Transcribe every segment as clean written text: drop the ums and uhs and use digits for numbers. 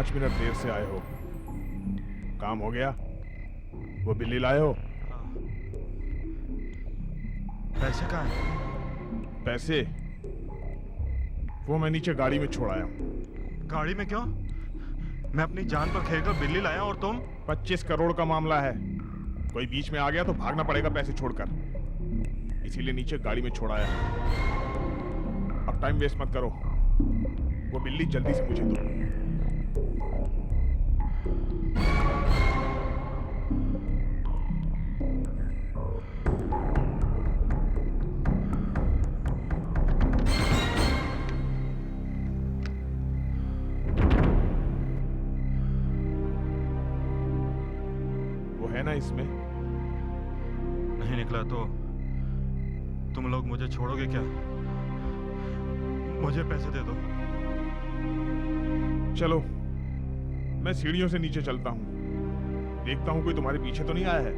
5 minute देर से आए हो। काम हो गया? वो बिल्ली लाए हो? पैसे कहाँ हैं? पैसे वो मैं नीचे गाड़ी में छोड़ आया हूँ। गाड़ी में क्यों? मैं अपनी जान पर खेलकर बिल्ली लाया और तुम? 25 करोड़ का मामला है। कोई बीच में आ गया तो भागना पड़ेगा पैसे छोड़कर, इसीलिए नीचे गाड़ी में छोड़ आया। अब टाइम वेस्ट मत करो, वो बिल्ली जल्दी से मुझे दो। वो है ना इसमें? नहीं निकला तो तुम लोग मुझे छोड़ोगे क्या? मुझे पैसे दे दो। चलो मैं सीढ़ियों से नीचे चलता हूँ, देखता हूँ कोई तुम्हारे पीछे तो नहीं आया है।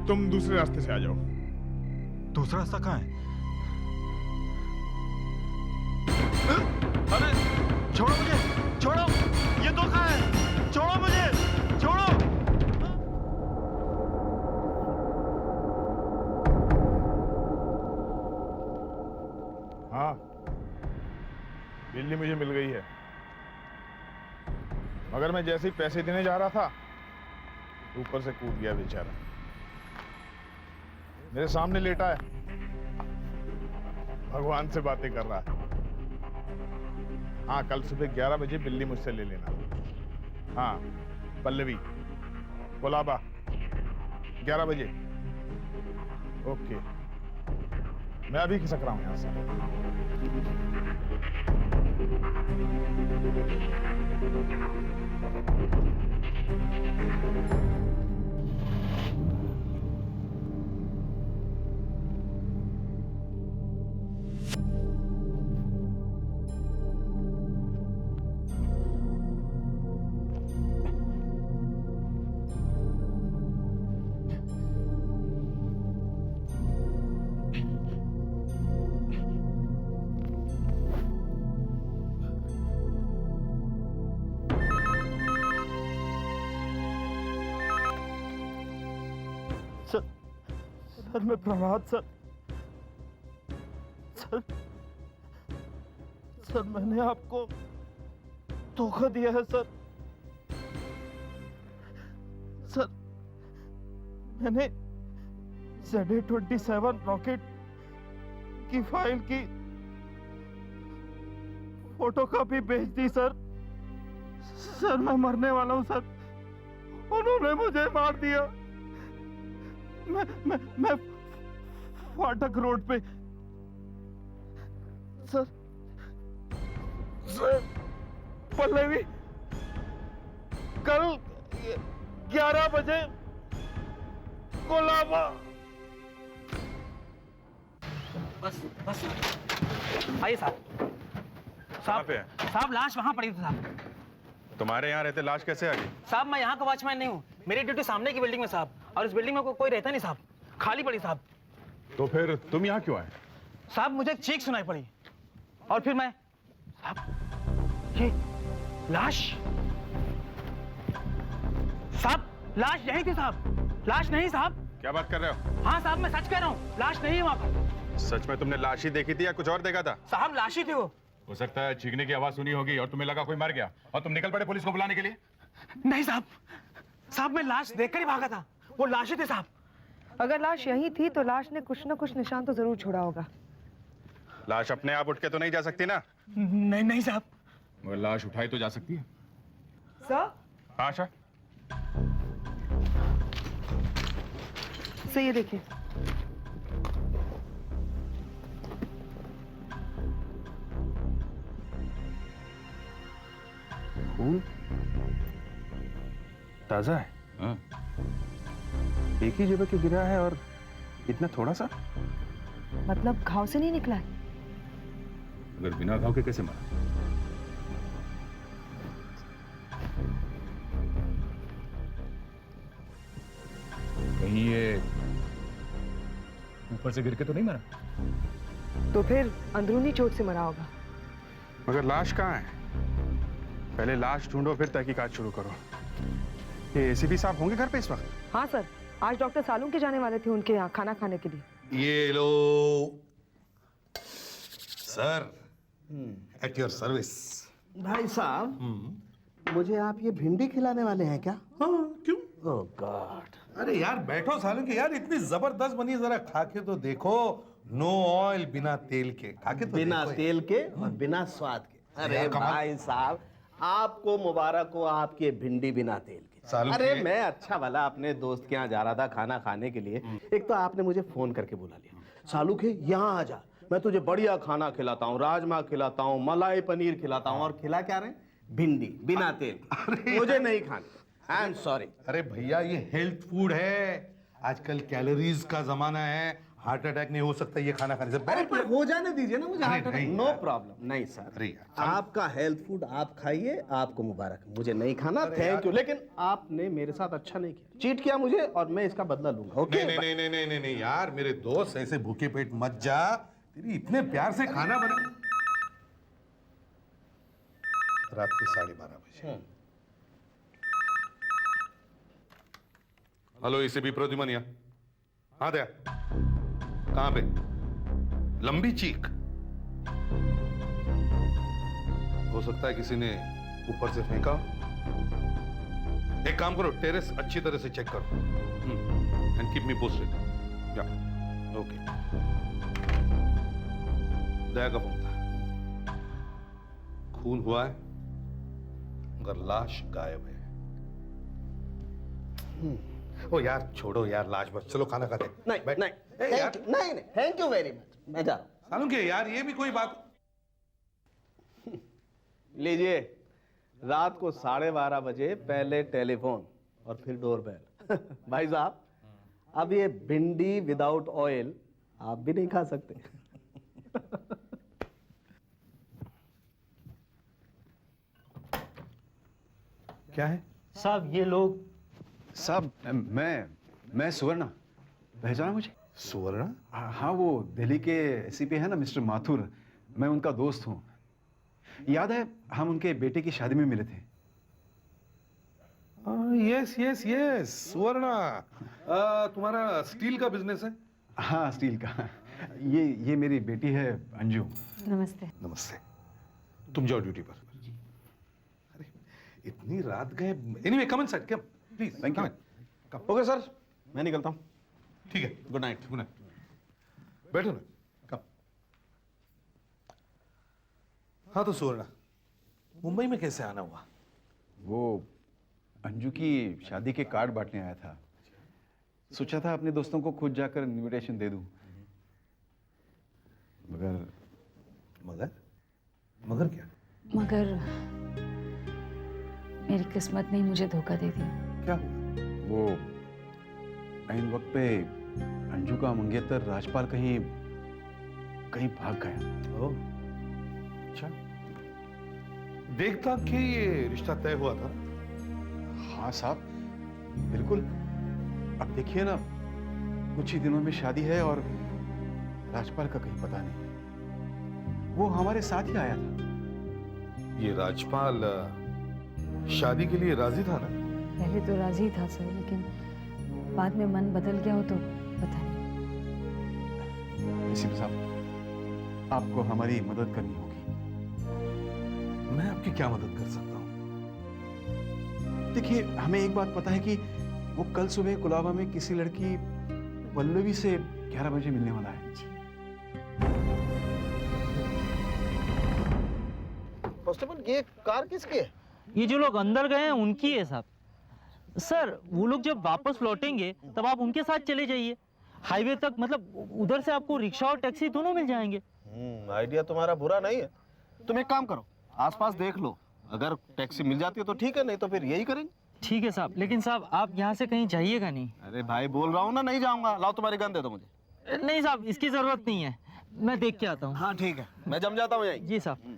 तुम दूसरे रास्ते से आ जाओ। दूसरा रास्ता कहाँ है? अरे छोड़ो मुझे, छोड़ो! ये तो कहाँ है? छोड़ो मुझे, छोड़ो! हाँ, बिल्ली मुझे मिल गई है, मगर मैं जैसे ही पैसे देने जा रहा था ऊपर से कूद गया बेचारा। मेरे सामने लेटा है, भगवान से बातें कर रहा है। हाँ, कल सुबह 11 बजे बिल्ली मुझसे ले लेना। हाँ, पल्लवी, कोलाबा, 11 बजे। ओके, मैं अभी खिसक रहा हूं यहां से। सर मैं प्रभात सर मैंने आपको धोखा दिया है सर मैंने ZA-27 रॉकेट की फाइल की फोटोकॉपी भेज दी सर मैं मरने वाला हूं सर। उन्होंने मुझे मार दिया। मैं फाटक रोड पे सर पल्लवी कल 11 बजे कोलाबा। बस आइए साहब लाश वहां पड़ी थी साहब। तुम्हारे यहाँ रहते लाश कैसे आ गई? साहब मैं यहाँ का वॉचमैन नहीं हूँ, मेरी ड्यूटी सामने की बिल्डिंग में साहब, और इस बिल्डिंग में कोई रहता नहीं साहब, खाली पड़ी साहब। तो फिर तुम यहाँ क्यों आए? साहब मुझे एक चीख सुनाई पड़ी और फिर मैं साहब ये लाश यही थी साहब। लाश नहीं साहब। क्या बात कर रहे हो? हाँ साहब मैं सच कह रहा हूँ, लाश नहीं है वहाँ पर। सच में तुमने लाश ही देखी थी या कुछ और देखा था? साहब लाश ही थी वो। हो सकता है चीखने की आवाज सुनी होगी और तुम्हें लगा कोई मर गया और तुम निकल पड़े पुलिस को बुलाने के लिए। नहीं साहब मैं लाश देखकर ही भागा था, वो लाश ही थी साहब। अगर लाश यही थी तो लाश ने कुछ न कुछ निशान तो जरूर छोड़ा होगा। लाश अपने आप उठ के तो नहीं जा सकती ना? नहीं साहब। मगर लाश उठाई तो जा सकती है। सर? हाँ आशा। सर ये देखिए। खून ताजा है। हाँ। एक ही जगह क्यों गिरा है और इतना थोड़ा सा? मतलब घाव से नहीं निकला है? अगर बिना घाव के कैसे मरा? कहीं ये ऊपर से गिर के तो नहीं मरा? तो फिर अंदरूनी चोट से मरा होगा। मगर लाश कहाँ है? पहले लाश ढूंढो फिर तहकीकात शुरू करो। ये एसीपी साहब होंगे घर पे इस वक्त? हाँ सर, आज डॉक्टर सालूम के जाने वाले थे उनके यहाँ खाना खाने के लिए। ये लो सर, एट योर सर्विस। भाई साहब, मुझे आप ये भिंडी खिलाने वाले हैं क्या? हाँ, क्यों? ओह गॉड। अरे यार बैठो सालों के, यार इतनी जबरदस्त बनी है, जरा खा के तो देखो। नो ऑयल, बिना तेल के, खा के तो बिना देखो। तेल के और बिना स्वाद के। अरे यार, कमाल। भाई साहब, आपको मुबारक हो आपकी भिंडी बिना तेल के। सालू अरे के- मैं अच्छा भला अपने दोस्त के यहाँ जा रहा था खाना खाने के लिए। एक तो आपने मुझे फोन करके बुला लिया, सालू के यहाँ आ जा, मैं तुझे बढ़िया खाना खिलाता हूँ, राजमा खिलाता हूँ, मलाई पनीर खिलाता हूँ। और खिला क्या रहे? भिंडी बिना तेल। मुझे नहीं खानी, आई एम सॉरी। अरे भैया ये हेल्थ फूड है, आजकल कैलोरीज का जमाना है, हार्ट अटैक नहीं हो सकता ये खाना खाने से। अरे पर हो जाने दीजिए ना मुझे। अरे नहीं नो यार। प्रॉब्लम। नहीं सर, अरे यार, आपका हेल्थ फूड आप खाइए, आपको मुबारक। मुझे नहीं खाना, थैंक यू, लेकिन आपने मेरे साथ अच्छा नहीं किया, चीट किया मुझे, और मैं इसका बदला लूंगा। ओके? नहीं नहीं नहीं नहीं नहीं नहीं यार, मेरे दोस्त ऐसे भूखे पेट मत जा। तेरी इतने प्यार से खाना बना, रात के 12:30 बजे। हेलो एसीपी प्रद्युमनिया। हाँ दया, कहाँ पे? लंबी चीख। हो सकता है किसी ने ऊपर से फेंका। एक काम करो, टेरेस अच्छी तरह से चेक करो एंड कीप मी पोस्टेड। या ओके। दया का फोन था। खून हुआ है मगर लाश गायब है। ओ यार छोड़ो यार, लाश बस, चलो खाना खाते हैं। नहीं बैठ। नहीं ए, यार नहीं नहीं, थैंक यू वेरी मच, मैं जा रहा हूं। सालू के यार, ये भी कोई बात। लीजिए, रात को 12:30 बजे पहले टेलीफोन और फिर डोरबेल। भाई साहब, अब ये भिंडी विदाउट ऑयल आप भी नहीं खा सकते। क्या है? साहब ये लोग साहब मैं सुवर्णा, पहचाना मुझे? सुवर्ण? हाँ, वो दिल्ली के एसीपी है ना मिस्टर माथुर, मैं उनका दोस्त हूँ। याद है हम उनके बेटे की शादी में मिले थे? यस यस यस, सुवर्ण। तुम्हारा स्टील का बिजनेस है? हाँ, स्टील का। ये मेरी बेटी है अंजू। नमस्ते। नमस्ते। तुम जाओ ड्यूटी पर। अरे इतनी रात गए। Anyway come in side, come please. Thank you. Okay sir, मैं निकलता हूँ। ठीक है, गुड नाइट। Good night. बैठो ना, कम। हाँ तो सुवर्ण, मुंबई में कैसे आना हुआ? वो अंजू की शादी के कार्ड बांटने आया था, सोचा था अपने दोस्तों को खुद जाकर इनविटेशन दे दूं, मगर मगर? मगर क्या? मगर मेरी किस्मत ने ही मुझे धोखा दे दिया। क्या हुआ? वो ऐन वक्त पे अंजू का मंगेतर राजपाल कहीं भाग गया। ओह, अच्छा। देखता कि ये रिश्ता तय हुआ था। हाँ साहब, बिल्कुल। अब देखिए ना, कुछ ही दिनों में शादी है और राजपाल का कहीं पता नहीं। वो हमारे साथ ही आया था। ये राजपाल शादी के लिए राजी था ना? पहले तो राजी था सर, लेकिन बाद में मन बदल गया हो तो पता नहीं। एसीपी साहब, आपको हमारी मदद करनी होगी। मैं आपकी क्या मदद कर सकता हूँ? देखिए, हमें एक बात पता है कि वो कल सुबह कुलाबा में किसी लड़की पल्लवी से 11 बजे मिलने वाला है। कांस्टेबल, ये कार किसकी है? ये जो लोग अंदर गए हैं उनकी है साहब। सर वो लोग जब वापस लौटेंगे तब आप उनके साथ चले जाइए हाईवे तक, मतलब उधर से आपको रिक्शा और टैक्सी दोनों मिल जाएंगे। आइडिया तुम्हारा बुरा नहीं है। तुम एक काम करो, आसपास देख लो, अगर टैक्सी मिल जाती है तो ठीक है, नहीं तो फिर यही करेंगे। ठीक है साहब, लेकिन साहब आप यहाँ से कहीं जाइएगा नहीं। अरे भाई बोल रहा हूँ ना, नहीं जाऊंगा। लाओ तुम्हारी गन दे दो मुझे। नहीं साहब, इसकी जरूरत नहीं है, मैं देख के आता हूँ। हाँ ठीक है, मैं जम जाता हूँ यहीं। जी साहब।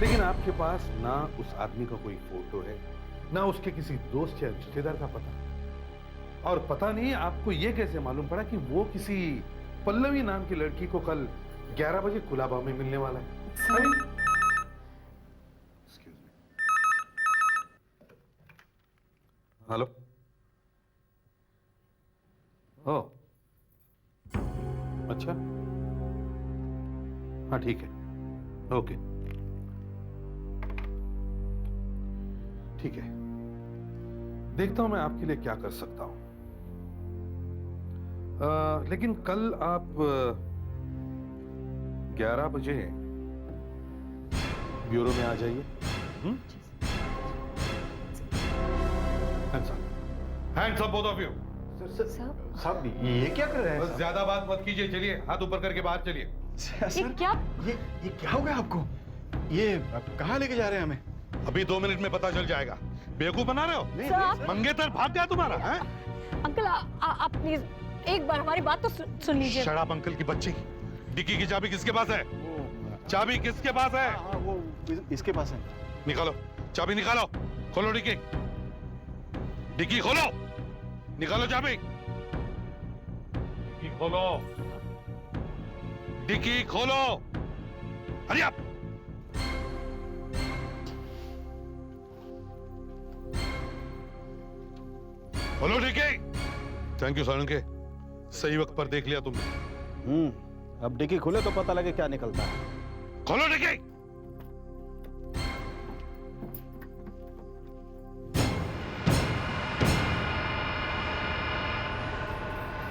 लेकिन आपके पास ना उस आदमी का कोई फोटो है, ना उसके किसी दोस्त या रिश्तेदार का पता, और पता नहीं आपको यह कैसे मालूम पड़ा कि वो किसी पल्लवी नाम की लड़की को कल 11 बजे कुलाबा में मिलने वाला है। Excuse me. हेलो। ओ, अच्छा, हाँ ठीक है, ओके, ठीक है, देखता हूं मैं आपके लिए क्या कर सकता हूं। लेकिन कल आप 11 बजे ब्यूरो में आ जाइए। Hands up both of you. साहब ये क्या कर रहे हैं? बस ज्यादा बात मत कीजिए, चलिए हाथ ऊपर करके बाहर चलिए। ये क्या? ये क्या हो गया आपको? ये कहाँ लेके जा रहे हैं हमें? अभी 2 मिनट में पता चल जाएगा। बेवकूफ बना रहे हो? सर, मंगेतर भाग गया तुम्हारा? हैं? अंकल आप प्लीज एक बार हमारी बात तो सुन लीजिए। शराब अंकल की बच्ची। डिक्की की चाबी किसके पास है? चाबी किसके पास है? वो इसके पास है। निकालो चाबी, निकालो, खोलो डिक्की, डिक्की खोलो, निकालो चाबी, डिक्की खोलो, डिक्की खोलो, हरी आप। खोलो डिक्की। थैंक यू सालुंके, सही वक्त पर देख लिया तुमने। अब डिक्की खुले तो पता लगे क्या निकलता है। खोलो डिक्की।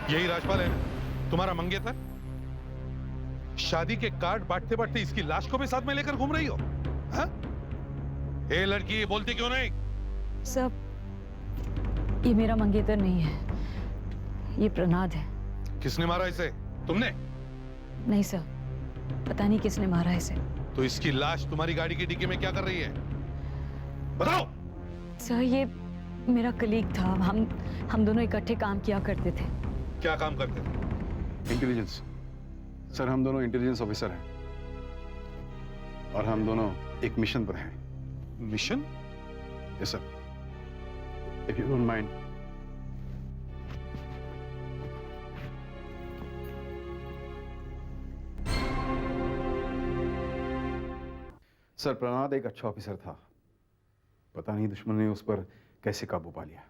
यही राजपाल है तुम्हारा मंगेतर? शादी के कार्ड बांटते बांटते इसकी लाश को भी साथ में लेकर घूम रही हो? हाँ? ए लड़की, बोलती क्यों नहीं? सब ये मेरा मंगेतर नहीं है, ये प्रनाद है। किसने मारा इसे? तुमने? नहीं सर, पता नहीं किसने मारा इसे। तो इसकी लाश तुम्हारी गाड़ी की डिक्की में क्या कर रही है? बताओ। सर ये मेरा कलीग था, हम दोनों इकट्ठे काम किया करते थे। क्या काम करते थे? इंटेलिजेंस। सर हम दोनों इंटेलिजेंस ऑफिसर हैं और हम दोनों एक मिशन पर हैं। Mission? Yes sir, if you don't mind. Sir प्रनाद एक अच्छा ऑफिसर था, पता नहीं दुश्मन ने उस पर कैसे काबू पा लिया।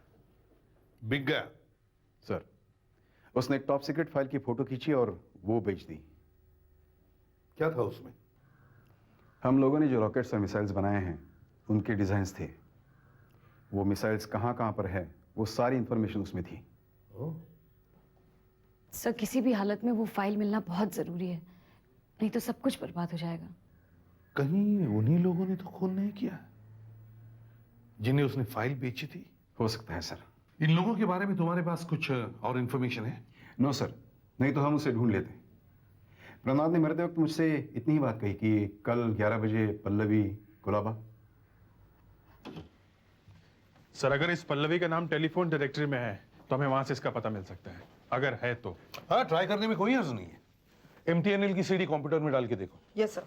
बिक गया? सर उसने एक टॉप सीक्रेट फाइल की फोटो खींची और वो बेच दी। क्या था उसमें? हम लोगों ने जो रॉकेट्स और मिसाइल्स बनाए हैं उनके डिजाइन्स थे। वो मिसाइल्स कहां कहां पर है वो सारी इंफॉर्मेशन उसमें थी। सर किसी भी हालत में वो फाइल मिलना बहुत जरूरी है, नहीं तो सब कुछ बर्बाद हो जाएगा। कहीं उन्हीं लोगों ने तो खून नहीं किया जिन्हें उसने फाइल बेची थी? हो सकता है सर। इन लोगों के बारे में तुम्हारे पास कुछ और इंफॉर्मेशन है? नो सर, नहीं तो हम उसे ढूंढ लेते। प्रनाद ने मरते वक्त मुझसे इतनी ही बात कही कि कल 11 बजे पल्लवी कुलाबा। सर अगर इस पल्लवी का नाम टेलीफोन डायरेक्टरी में है तो हमें वहां से इसका पता मिल सकता है, अगर है तो। हाँ, ट्राई करने में कोई हर्ज नहीं है। MTNL की सीडी कंप्यूटर में डाल के देखो। Yes sir.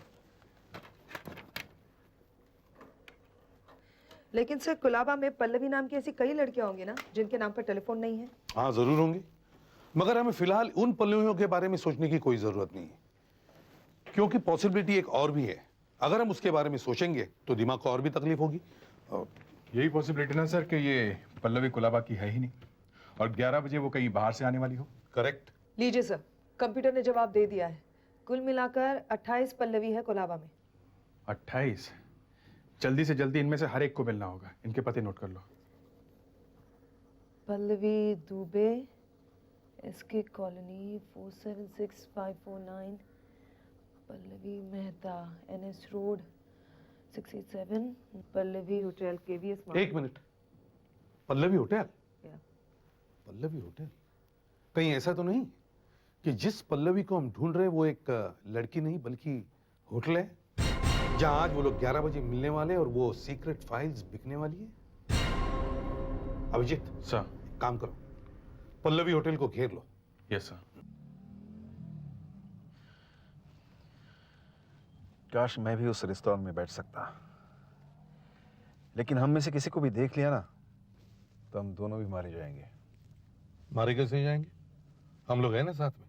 लेकिन सर कुलाबा में पल्लवी नाम की ऐसी कई लड़कियां होंगी ना जिनके नाम पर टेलीफोन नहीं है? हाँ जरूर होंगे, मगर हमें फिलहाल उन पल्लवियों के बारे में सोचने की कोई जरूरत नहीं है, क्योंकि पॉसिबिलिटी एक और भी है। अगर हम उसके बारे में सोचेंगे तो दिमाग को और भी तकलीफ होगी। यही पॉसिबिलिटी ना सर कि ये पल्लवी कुलाबा की है ही नहीं और 11 बजे वो कहीं बाहर से आने वाली हो। करेक्ट। लीजिए सर, कंप्यूटर ने जवाब दे दिया है। कुल मिलाकर 28 पल्लवी है कुलाबा में। 28? जल्दी से जल्दी इनमें से हर एक को मिलना होगा। इनके पते नोट कर लो। Pallavi Dubey, SK colony 476549, Pallavi Mehta NS road 687, Pallavi hotel KVS। एक मिनट, पल्लवी होटल? या। पल्लवी होटल? कहीं ऐसा तो नहीं कि जिस पल्लवी को हम ढूंढ रहे हैं वो एक लड़की नहीं बल्कि होटल है जहां आज वो लोग 11 बजे मिलने वाले और वो सीक्रेट फाइल्स बिकने वाली है? अभिजीत सर। काम करो, पल्लवी होटल को घेर लो। Yes sir. काश मैं भी उस रेस्टोरेंट में बैठ सकता, लेकिन हम में से किसी को भी देख लिया ना तो हम दोनों भी मारे जाएंगे। मारे कैसे जाएंगे? हम लोग हैं ना साथ में।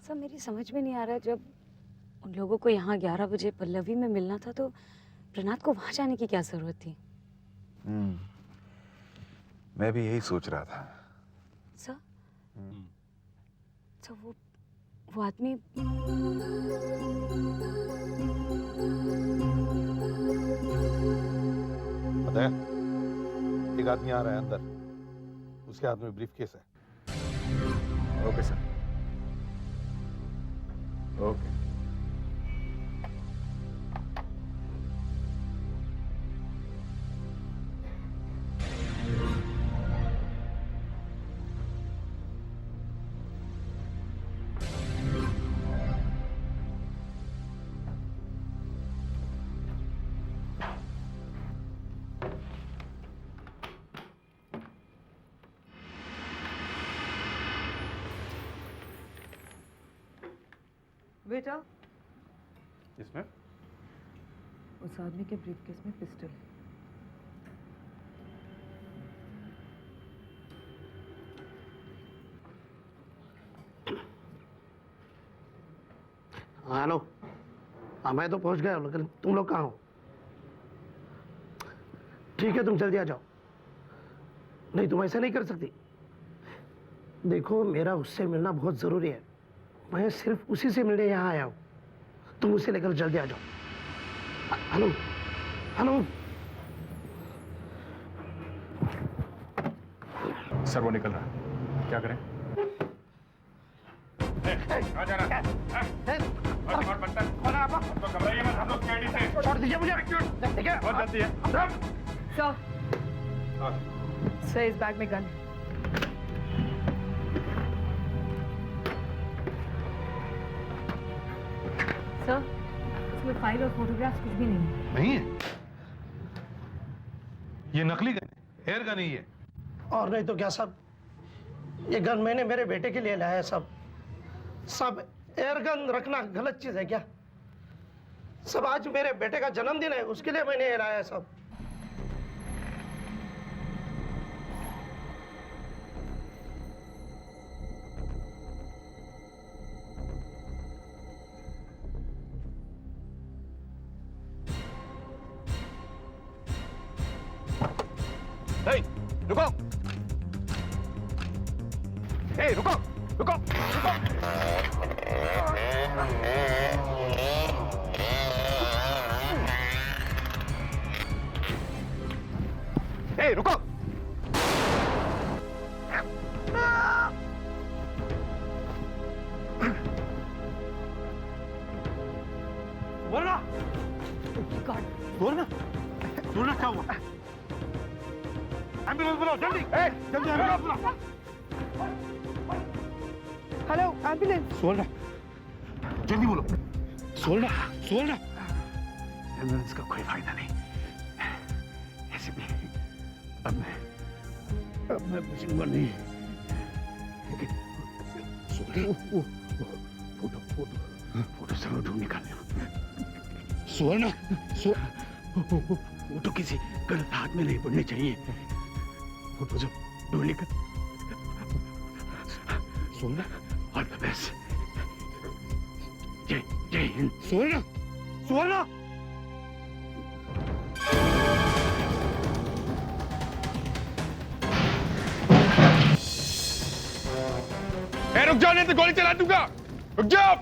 सब मेरी समझ में नहीं आ रहा है, जब उन लोगों को यहाँ 11 बजे पल्लवी में मिलना था तो प्रनाथ को वहां जाने की क्या जरूरत थी? मैं भी यही सोच रहा था। सर, तो वो आदमी पता है, एक आदमी आ रहा है अंदर, उसके हाथ में ब्रीफ केस है। Okay sir, okay. बेटा, इसमें उस आदमी के ब्रीफकेस में पिस्टल है। हेलो, हाँ मैं तो पहुंच गया हूँ, लेकिन तुम लोग कहाँ हो? ठीक है, तुम जल्दी आ जाओ। नहीं, तुम ऐसा नहीं कर सकती। देखो, मेरा उससे मिलना बहुत जरूरी है। मैं सिर्फ उसी से मिलने यहाँ आया हूँ। तुम उसे लेकर जल्दी आ जाओ। Hello, hello. सर वो निकल रहा है, क्या करें? छोड़ दीजिए मुझे। ठीक है, बहुत जल्दी है। सर, इस बैग में गन है। सर, इसमें फाइल और फोटोग्राफ्स कुछ भी नहीं है। नहीं है? ये नकली गन है, एयर गन ही है। और नहीं तो क्या सब, ये गन मैंने मेरे बेटे के लिए लाया है। सब एयर गन रखना गलत चीज है क्या? सब आज मेरे बेटे का जन्मदिन है, उसके लिए मैंने ये लाया है सब। रुको, रुको, रुको, रुको। रुको। बोलना, बोलना, बोलना क्या हुआ? एम्बुलेंस बुलाओ जल्दी, जल्दी एम्बुलेंस बुलाओ। Hello, ambulance. सोलना, जल्दी बोलो। सोलना, सोलना। एम्बुलेंस का कोई फायदा नहीं। ऐसे भी अब मैं बचूंगा नहीं। लेकिन फोटो सब ढूंढ निकालने। सोलना, फोटो किसी गलत हाथ में नहीं पड़ने चाहिए। फोटो जो ढूंढ निकाल। सोलना, ऑल द बेस्ट। जय जय हिंद। सोलना, सोलना। रुक जाओ, नहीं तो गोली चला दूंगा। रुक जाओ।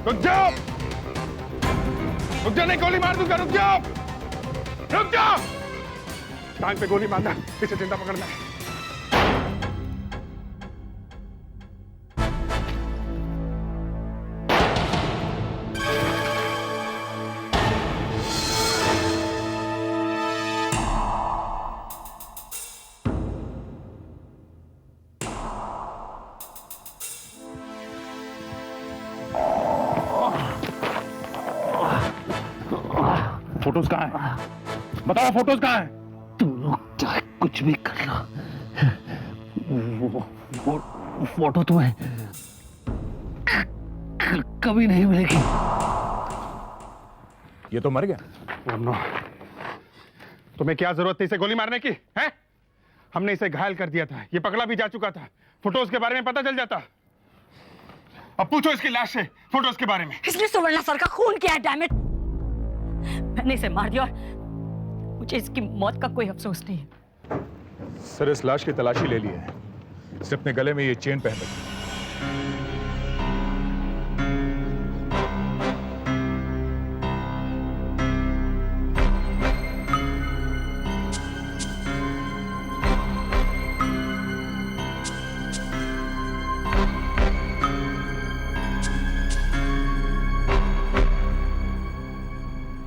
रुक जाओ, रुक जाओ, नहीं गोली मार दूंगा। रुक जाओ, रुक जाओ। टांग पे गोली मारना, इसे जिंदा पकड़ना है। फोटोज कहाँ हैं? बताओ फोटोज कहाँ हैं? तुम लोग चाहे कुछ भी कर लो, वो फोटो तुम्हें कभी नहीं मिलेगी। ये तो मर गया। Oh no. तुम्हें क्या जरूरत थी इसे गोली मारने की? हैं? हमने इसे घायल कर दिया था, ये पकड़ा भी जा चुका था। फोटोज के बारे में पता चल जाता। अब पूछो इसकी लाश से फोटोज के बारे में। इसने सुवर्णा सर का खून किया है, डैम इट। मैंने इसे मार दिया और मुझे इसकी मौत का कोई अफसोस नहीं है। सर इस लाश की तलाशी ले ली है, इसने अपने गले में ये चेन पहन रखी है।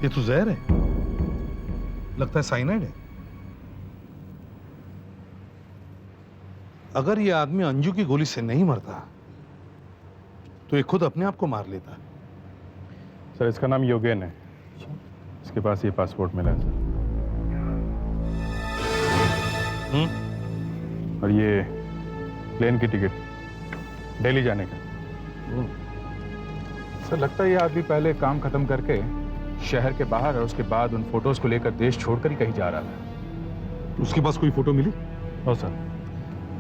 ये तो जहर है, लगता है साइनाइड है। अगर ये आदमी अंजू की गोली से नहीं मरता तो ये खुद अपने आप को मार लेता। सर इसका नाम योगेन है, इसके पास ये पासपोर्ट मिला है सर। और ये प्लेन की टिकट दिल्ली जाने का। सर लगता है ये आदमी पहले काम खत्म करके शहर के बाहर और उसके बाद उन फोटोज को लेकर देश छोड़कर ही कहीं जा रहा था। उसके पास कोई फोटो मिली? नो सर,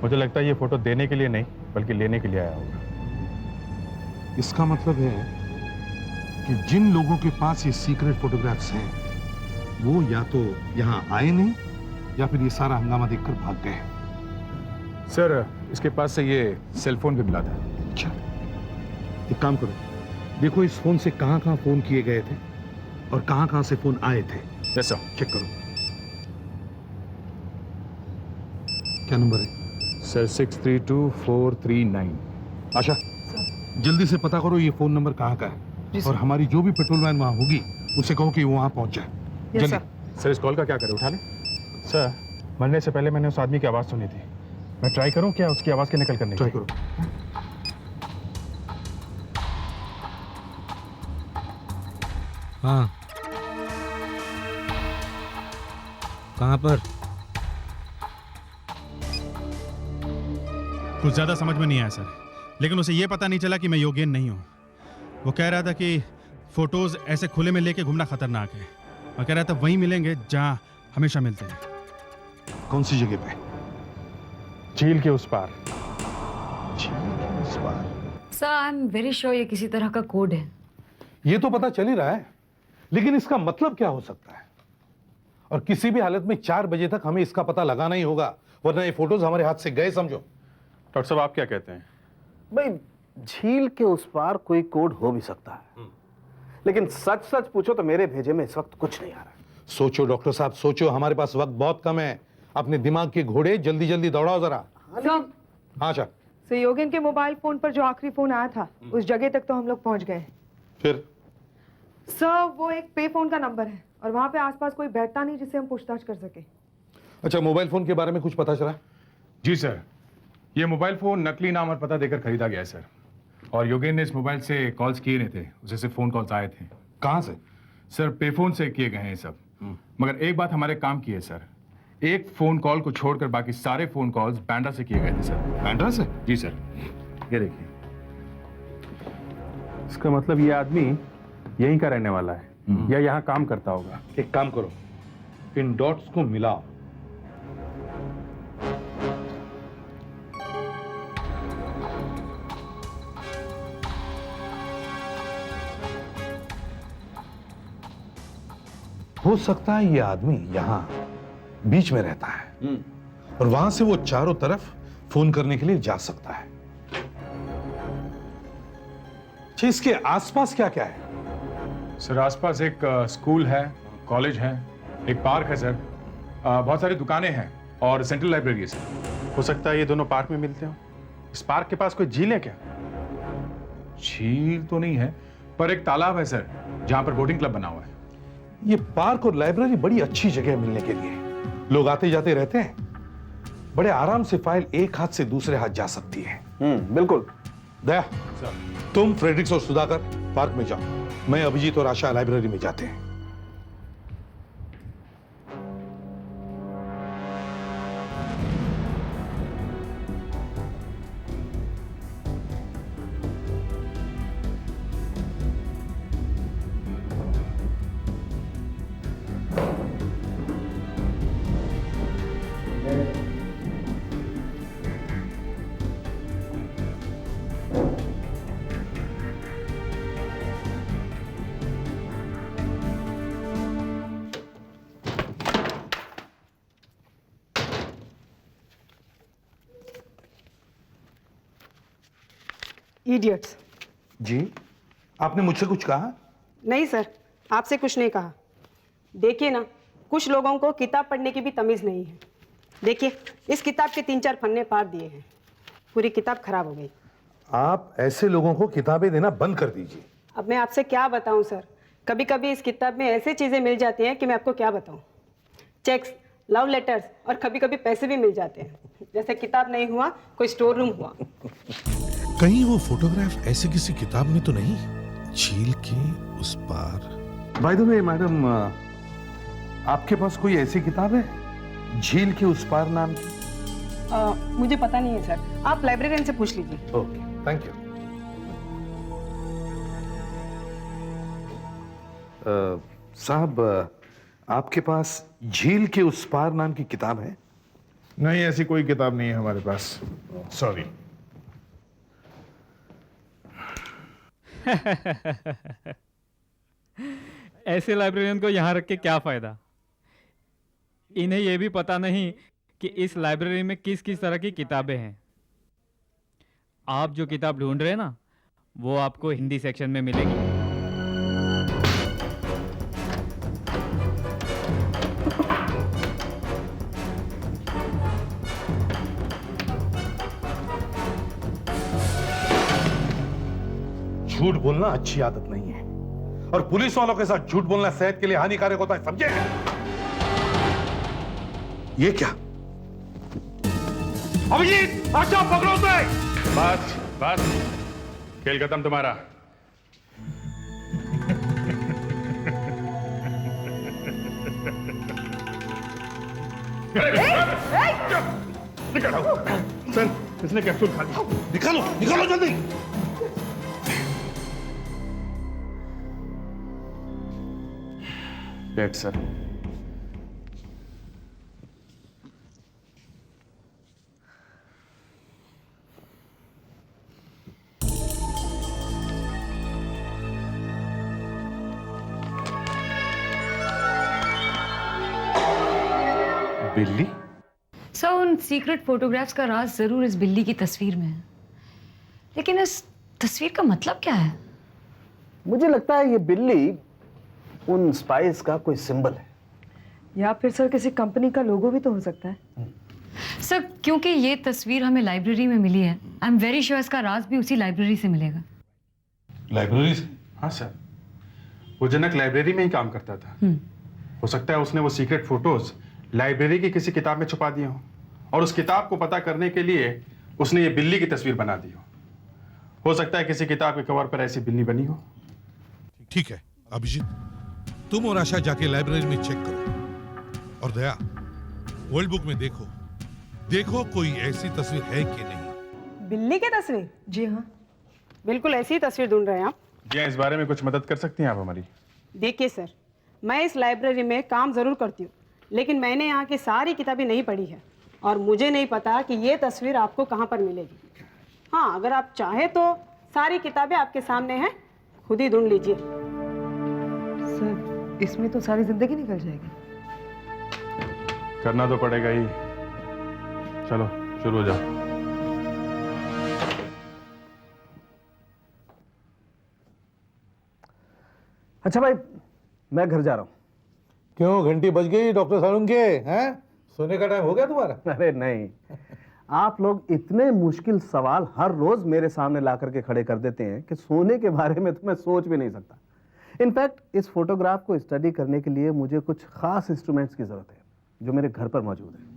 मुझे लगता है ये फोटो देने के लिए नहीं बल्कि लेने के लिए आया होगा। इसका मतलब है कि जिन लोगों के पास ये सीक्रेट फोटोग्राफ्स हैं वो या तो यहां आए नहीं या फिर ये सारा हंगामा देखकर भाग गए। सर इसके पास से ये सेलफोन भी मिला था। अच्छा, एक काम करो, देखो इस फोन से कहां-कहां फोन किए गए थे और कहां-कहां से फोन आए थे। Yes sir. चेक करो। क्या नंबर है? सर 632439। आशा, जल्दी से पता करो ये फोन नंबर कहाँ का है और हमारी जो भी पेट्रोल वैन वहाँ होगी उससे कहो कि वो वहाँ पहुँच जाए। जल्दी। सर इस कॉल का क्या करें, उठा लें? सर मरने से पहले मैंने उस आदमी की आवाज़ सुनी थी, मैं ट्राई करूं क्या उसकी आवाज़ की नकल करने की? ट्राई करो। हाँ, कहाँ पर? कुछ ज्यादा समझ में नहीं आया सर, लेकिन उसे यह पता नहीं चला कि मैं योगेन नहीं हूं। वो कह रहा था कि फोटोज ऐसे खुले में लेके घूमना खतरनाक है और कह रहा था वहीं मिलेंगे जहां हमेशा मिलते हैं। कौन सी जगह पे? झील के उस पार। झील के उस पार? Sir I am very sure ये किसी तरह का कोड है। ये तो पता चल ही रहा है, लेकिन इसका मतलब क्या हो सकता है? और किसी भी हालत में 4 बजे तक हमें इसका पता लगाना ही होगा, वरना ये फोटोज हमारे हाथ से गए समझो। डॉक्टर साहब आप क्या कहते हैं? भाई झील के उस पार कोई कोड हो भी सकता है, लेकिन सच सच पूछो तो मेरे भेजे में इस वक्त कुछ नहीं आ रहा। सोचो डॉक्टर साहब, सोचो, हमारे पास वक्त बहुत कम है। अपने दिमाग के घोड़े जल्दी जल्दी दौड़ाओ जरा। हाँ सर। सर योगेन के मोबाइल फोन पर जो आखिरी फोन आया था उस जगह तक तो हम लोग पहुंच गए। फिर? सर वो एक पे फोन का नंबर है और वहां पे आसपास कोई बैठता नहीं जिससे हम पूछताछ कर सके। अच्छा, मोबाइल फोन के बारे में कुछ पता चला? जी सर, ये मोबाइल फोन नकली नाम और पता देकर खरीदा गया है सर, और योगेन ने इस मोबाइल से कॉल्स किए नहीं थे, उसे सिर्फ फोन कॉल्स आए थे। कहाँ से? सर पेफोन से किए गए हैं सब, मगर एक बात हमारे काम की है सर, एक फोन कॉल को छोड़कर बाकी सारे फोन कॉल्स बैंड्रा से किए गए थे सर। बैंड्रा से? जी सर। ये देखिए, इसका मतलब ये आदमी यहीं का रहने वाला है या यहाँ काम करता होगा। एक काम करो, इन डॉट्स को मिलाओ। हो सकता है ये आदमी यहां बीच में रहता है और वहां से वो चारों तरफ फोन करने के लिए जा सकता है। अच्छा, इसके आसपास क्या क्या है? सर आसपास एक स्कूल है, कॉलेज है, एक पार्क है सर, बहुत सारी दुकानें हैं और सेंट्रल लाइब्रेरी है सर। हो सकता है ये दोनों पार्क में मिलते हो। इस पार्क के पास कोई झील है क्या? झील तो नहीं है, पर एक तालाब है सर जहां पर बोटिंग क्लब बना हुआ है। ये पार्क और लाइब्रेरी बड़ी अच्छी जगह है मिलने के लिए, लोग आते जाते रहते हैं, बड़े आराम से फाइल एक हाथ से दूसरे हाथ जा सकती है। बिल्कुल। दया, तुम फ्रेडरिक्स और सुधाकर पार्क में जाओ, मैं अभिजीत और आशा लाइब्रेरी में जाते हैं। इडियट्स। जी, आपने मुझसे कुछ कहा? नहीं सर, आपसे कुछ नहीं कहा। देखिए ना, कुछ लोगों को किताब पढ़ने की भी तमीज़ नहीं है। देखिए, इस किताब के 3-4 पन्ने पार दिए हैं, पूरी किताब खराब हो गई। आप ऐसे लोगों को किताबें देना बंद कर दीजिए। अब मैं आपसे क्या बताऊं सर, कभी कभी इस किताब में ऐसी चीज़ें मिल जाती हैं कि मैं आपको क्या बताऊं। चेक्स, लव लेटर्स और कभी कभी पैसे भी मिल जाते हैं। जैसे किताब नहीं हुआ, कोई स्टोर रूम हुआ। कहीं वो फोटोग्राफ ऐसे किसी किताब में तो नहीं? झील के उस पार। बाय द वे मैडम, आपके पास कोई ऐसी किताब है, झील के उस पार नाम की? मुझे पता नहीं है सर, आप लाइब्रेरियन से पूछ लीजिए। Okay, thank you. साहब, आपके पास झील के उस पार नाम की किताब है? नहीं, ऐसी कोई किताब नहीं है हमारे पास, सॉरी। ऐसे लाइब्रेरियन को यहाँ रख के क्या फायदा? इन्हें यह भी पता नहीं कि इस लाइब्रेरी में किस किस तरह की किताबें हैं। आप जो किताब ढूंढ रहे हैं ना, वो आपको हिंदी सेक्शन में मिलेगी। झूठ बोलना अच्छी आदत नहीं है, और पुलिस वालों के साथ झूठ बोलना सेहत के लिए हानिकारक होता है, समझे? ये क्या? अभिजीत, अच्छा पकड़ो उसे। बस बस, खेल खत्म तुम्हारा। सर, इसने कैप्सूल खा लिया। निकालो निकालो जल्दी। डेट सर। बिल्ली? सर, उन सीक्रेट फोटोग्राफ्स का राज जरूर इस बिल्ली की तस्वीर में है, लेकिन इस तस्वीर का मतलब क्या है? मुझे लगता है ये बिल्ली उन स्पाइस का कोई सिंबल है, या फिर सर किसी कंपनी का लोगो भी तो हो सकता है। सर, क्योंकि ये तस्वीर हमें लाइब्रेरी में मिली है, आई एम वेरी श्योर इसका राज भी उसी लाइब्रेरी से मिलेगा। लाइब्रेरी से? हाँ सर, वो जनक लाइब्रेरी में ही काम करता था। हो सकता है उसने वो सीक्रेट फोटोज लाइब्रेरी की किसी किताब में छुपा दिए हो, और उस किताब को पता करने के लिए उसने ये बिल्ली की तस्वीर बना दी हो सकता है किसी किताब के कवर पर ऐसी बिल्ली बनी हो। ठीक है अभिजीत, तुम और आशा जाके लाइब्रेरी में चेक करो, और दया वर्ल्ड बुक में देखो देखो कोई ऐसी तस्वीर है कि नहीं। बिल्ली की तस्वीर? जी हाँ, बिल्कुल ऐसी ही तस्वीर ढूंढ रहे हैं आप। जी, इस बारे में कुछ मदद कर सकती हैं आप हमारी? देखिए सर, मैं इस लाइब्रेरी में काम जरूर करती हूँ, लेकिन मैंने यहाँ की सारी किताबें नहीं पढ़ी है, और मुझे नहीं पता कि ये तस्वीर आपको कहाँ पर मिलेगी। हाँ, अगर आप चाहे तो सारी किताबें आपके सामने हैं, खुद ही ढूंढ लीजिए। सर इसमें तो सारी जिंदगी निकल जाएगी। करना तो पड़ेगा ही। चलो शुरू हो जाओ। अच्छा भाई, मैं घर जा रहा हूँ। क्यों, घंटी बज गई डॉक्टर सालूम के? हैं, सोने का टाइम हो गया तुम्हारा? अरे नहीं, आप लोग इतने मुश्किल सवाल हर रोज मेरे सामने ला करके खड़े कर देते हैं कि सोने के बारे में तो मैं सोच भी नहीं सकता। इनफैक्ट इस फोटोग्राफ को स्टडी करने के लिए मुझे कुछ खास इंस्ट्रूमेंट्स की जरूरत है जो मेरे घर पर मौजूद है।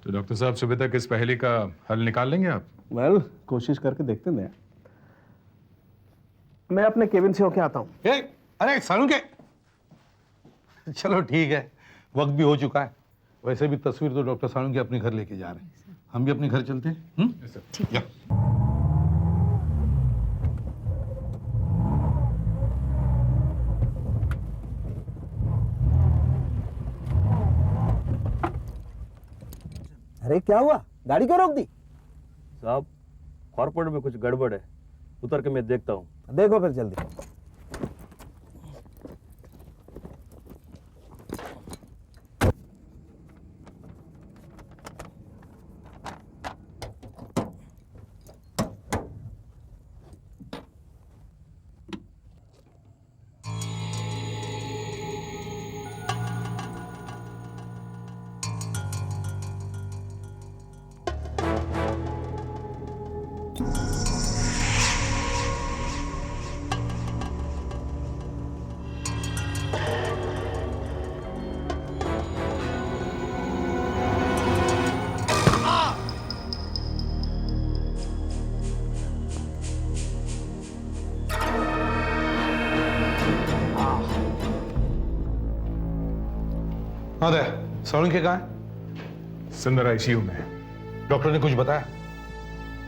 तो डॉक्टर साहब, सुबह तक इस पहेली का हल निकाल लेंगे आप? वेल, कोशिश करके देखते हैं। मैं अपने केबिन से होके आता हूँ। अरे सालूम के, चलो ठीक है, वक्त भी हो चुका है। वैसे भी तस्वीर तो डॉक्टर सालूम के अपने घर लेके जा रहे हैं, हम भी अपने घर चलते हैं। ठीक है। अरे क्या हुआ, गाड़ी क्यों रोक दी? साहब, कॉर्पोरेट में कुछ गड़बड़ है, उतर के मैं देखता हूँ। देखो फिर जल्दी। हाँ दया, सोलंकी कहाँ है? सुंदर आईसीयू में। डॉक्टर ने कुछ बताया?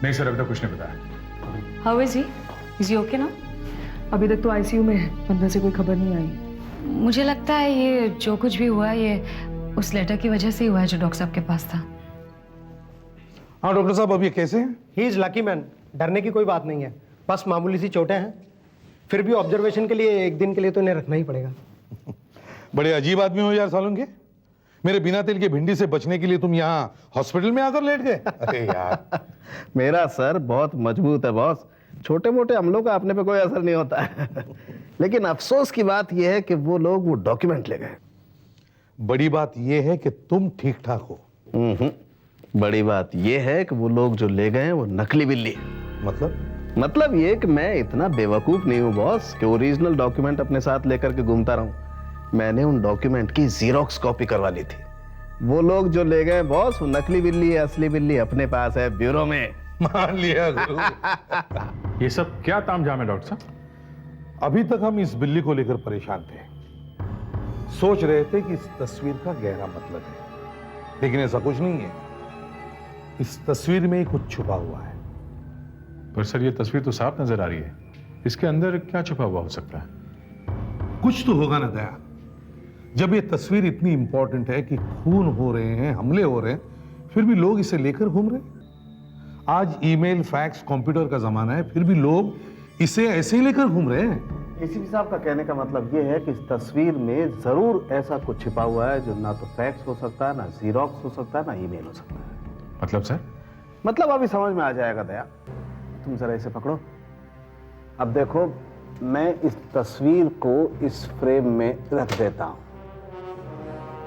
नहीं सर, अभी तक कुछ नहीं बताया। How is he? Is he okay ना? अभी तक तो आईसीयू में है, अंदर से कोई खबर नहीं आई। मुझे लगता है ये जो कुछ भी हुआ ये उस लेटर की वजह से ही हुआ है जो डॉक्टर साहब के पास था। हाँ डॉक्टर साहब, अब ये कैसे हैं? ही इज लकी मैन, डरने की कोई बात नहीं है, बस मामूली सी चोटें हैं। फिर भी ऑब्जर्वेशन के लिए एक दिन के लिए तो इन्हें रखना ही पड़ेगा। बड़े अजीब आदमी हो यार सालुंके। मेरे बिना तेल के भिंडी से बचने के लिए तुम यहाँ हॉस्पिटल में आकर लेट गए। अरे यार मेरा सर बहुत मजबूत है बॉस, छोटे मोटे हमलों का अपने पे कोई असर नहीं होता है। लेकिन अफसोस की बात यह है कि वो लोग वो डॉक्यूमेंट ले गए। बड़ी बात यह है कि तुम ठीक ठाक हो। बड़ी बात यह है कि वो लोग जो ले गए हैं वो नकली बिल्ली है। मतलब ये कि मैं इतना बेवकूफ नहीं हूं बॉस कि ओरिजिनल डॉक्यूमेंट अपने साथ लेकर के घूमता रहूं। मैंने उन डॉक्यूमेंट की जीरोक्स कॉपी करवा ली थी। वो लोग जो ले गए बॉस, वो नकली बिल्ली है, असली बिल्ली अपने पास है ब्यूरो में। मान लिया गुरु। ये सब क्या तामझाम है डॉक्टर साहब? अभी तक हम इस बिल्ली को लेकर परेशान थे, सोच रहे थे कि इस तस्वीर का गहरा मतलब है, लेकिन ऐसा कुछ नहीं है। इस तस्वीर में ही कुछ छुपा हुआ है। पर सर ये तस्वीर तो साफ नजर आ रही है, इसके अंदर क्या छुपा हुआ हो सकता है? कुछ तो होगा ना दया। जब ये तस्वीर इतनी इंपॉर्टेंट है कि खून हो रहे हैं, हमले हो रहे हैं, फिर भी लोग इसे लेकर घूम रहे हैं। आज ईमेल, फैक्स, कंप्यूटर का जमाना है, फिर भी लोग इसे ऐसे ही लेकर घूम रहे हैं। एसीपी साहब का कहने का मतलब ये है कि इस तस्वीर में जरूर ऐसा कुछ छिपा हुआ है जो ना तो फैक्स हो सकता है, ना जीरोक्स हो सकता है, ना ईमेल हो सकता है। मतलब सर? मतलब अभी समझ में आ जाएगा दया। तुम जरा इसे पकड़ो। अब देखो, मैं इस तस्वीर को इस फ्रेम में रख देता हूं।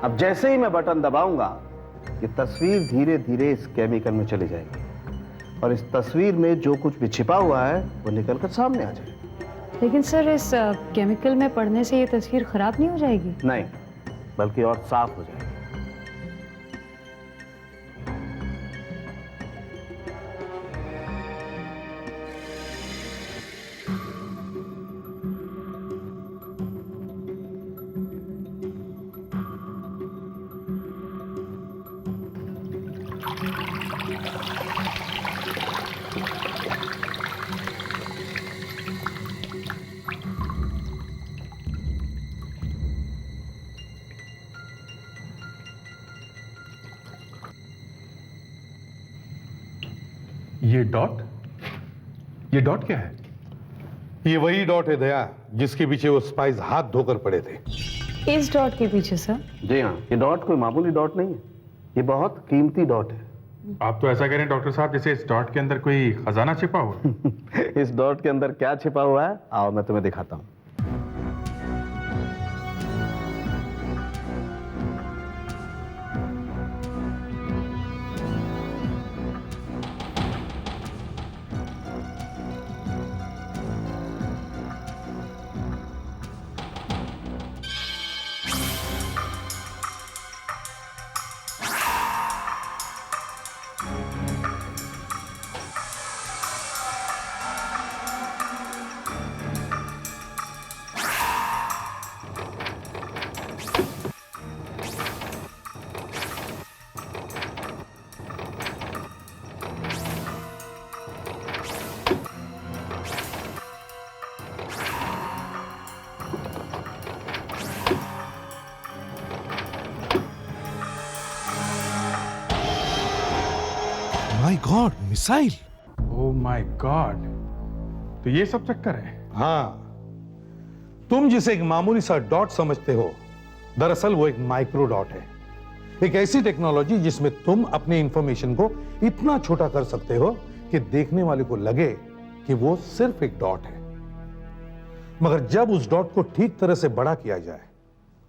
अब जैसे ही मैं बटन दबाऊंगा, ये तस्वीर धीरे धीरे इस केमिकल में चली जाएगी और इस तस्वीर में जो कुछ भी छिपा हुआ है वो निकलकर सामने आ जाएगा। लेकिन सर इस केमिकल में पड़ने से ये तस्वीर खराब नहीं हो जाएगी? नहीं, बल्कि और साफ हो जाएगी। ये डॉट क्या है? ये वही डॉट है दया, जिसके पीछे वो स्पाइस हाथ धोकर पड़े थे। इस डॉट के पीछे सर? जी हाँ, ये डॉट कोई मामूली डॉट नहीं है, ये बहुत कीमती डॉट है। आप तो ऐसा कह रहे हैं डॉक्टर साहब जैसे इस डॉट के अंदर कोई खजाना छिपा हुआ है। इस डॉट के अंदर क्या छिपा हुआ है, आओ मैं तुम्हें दिखाता हूं। My God, missile! Oh my God, तो ये सब चक्कर है? हाँ, तुम जिसे एक मामूली सा डॉट समझते हो, दरअसल वो एक माइक्रो डॉट है। एक ऐसी टेक्नोलॉजी जिसमें तुम अपने इंफॉर्मेशन को इतना छोटा कर सकते हो कि देखने वाले को लगे कि वो सिर्फ एक डॉट है। मगर जब उस डॉट को ठीक तरह से बड़ा किया जाए,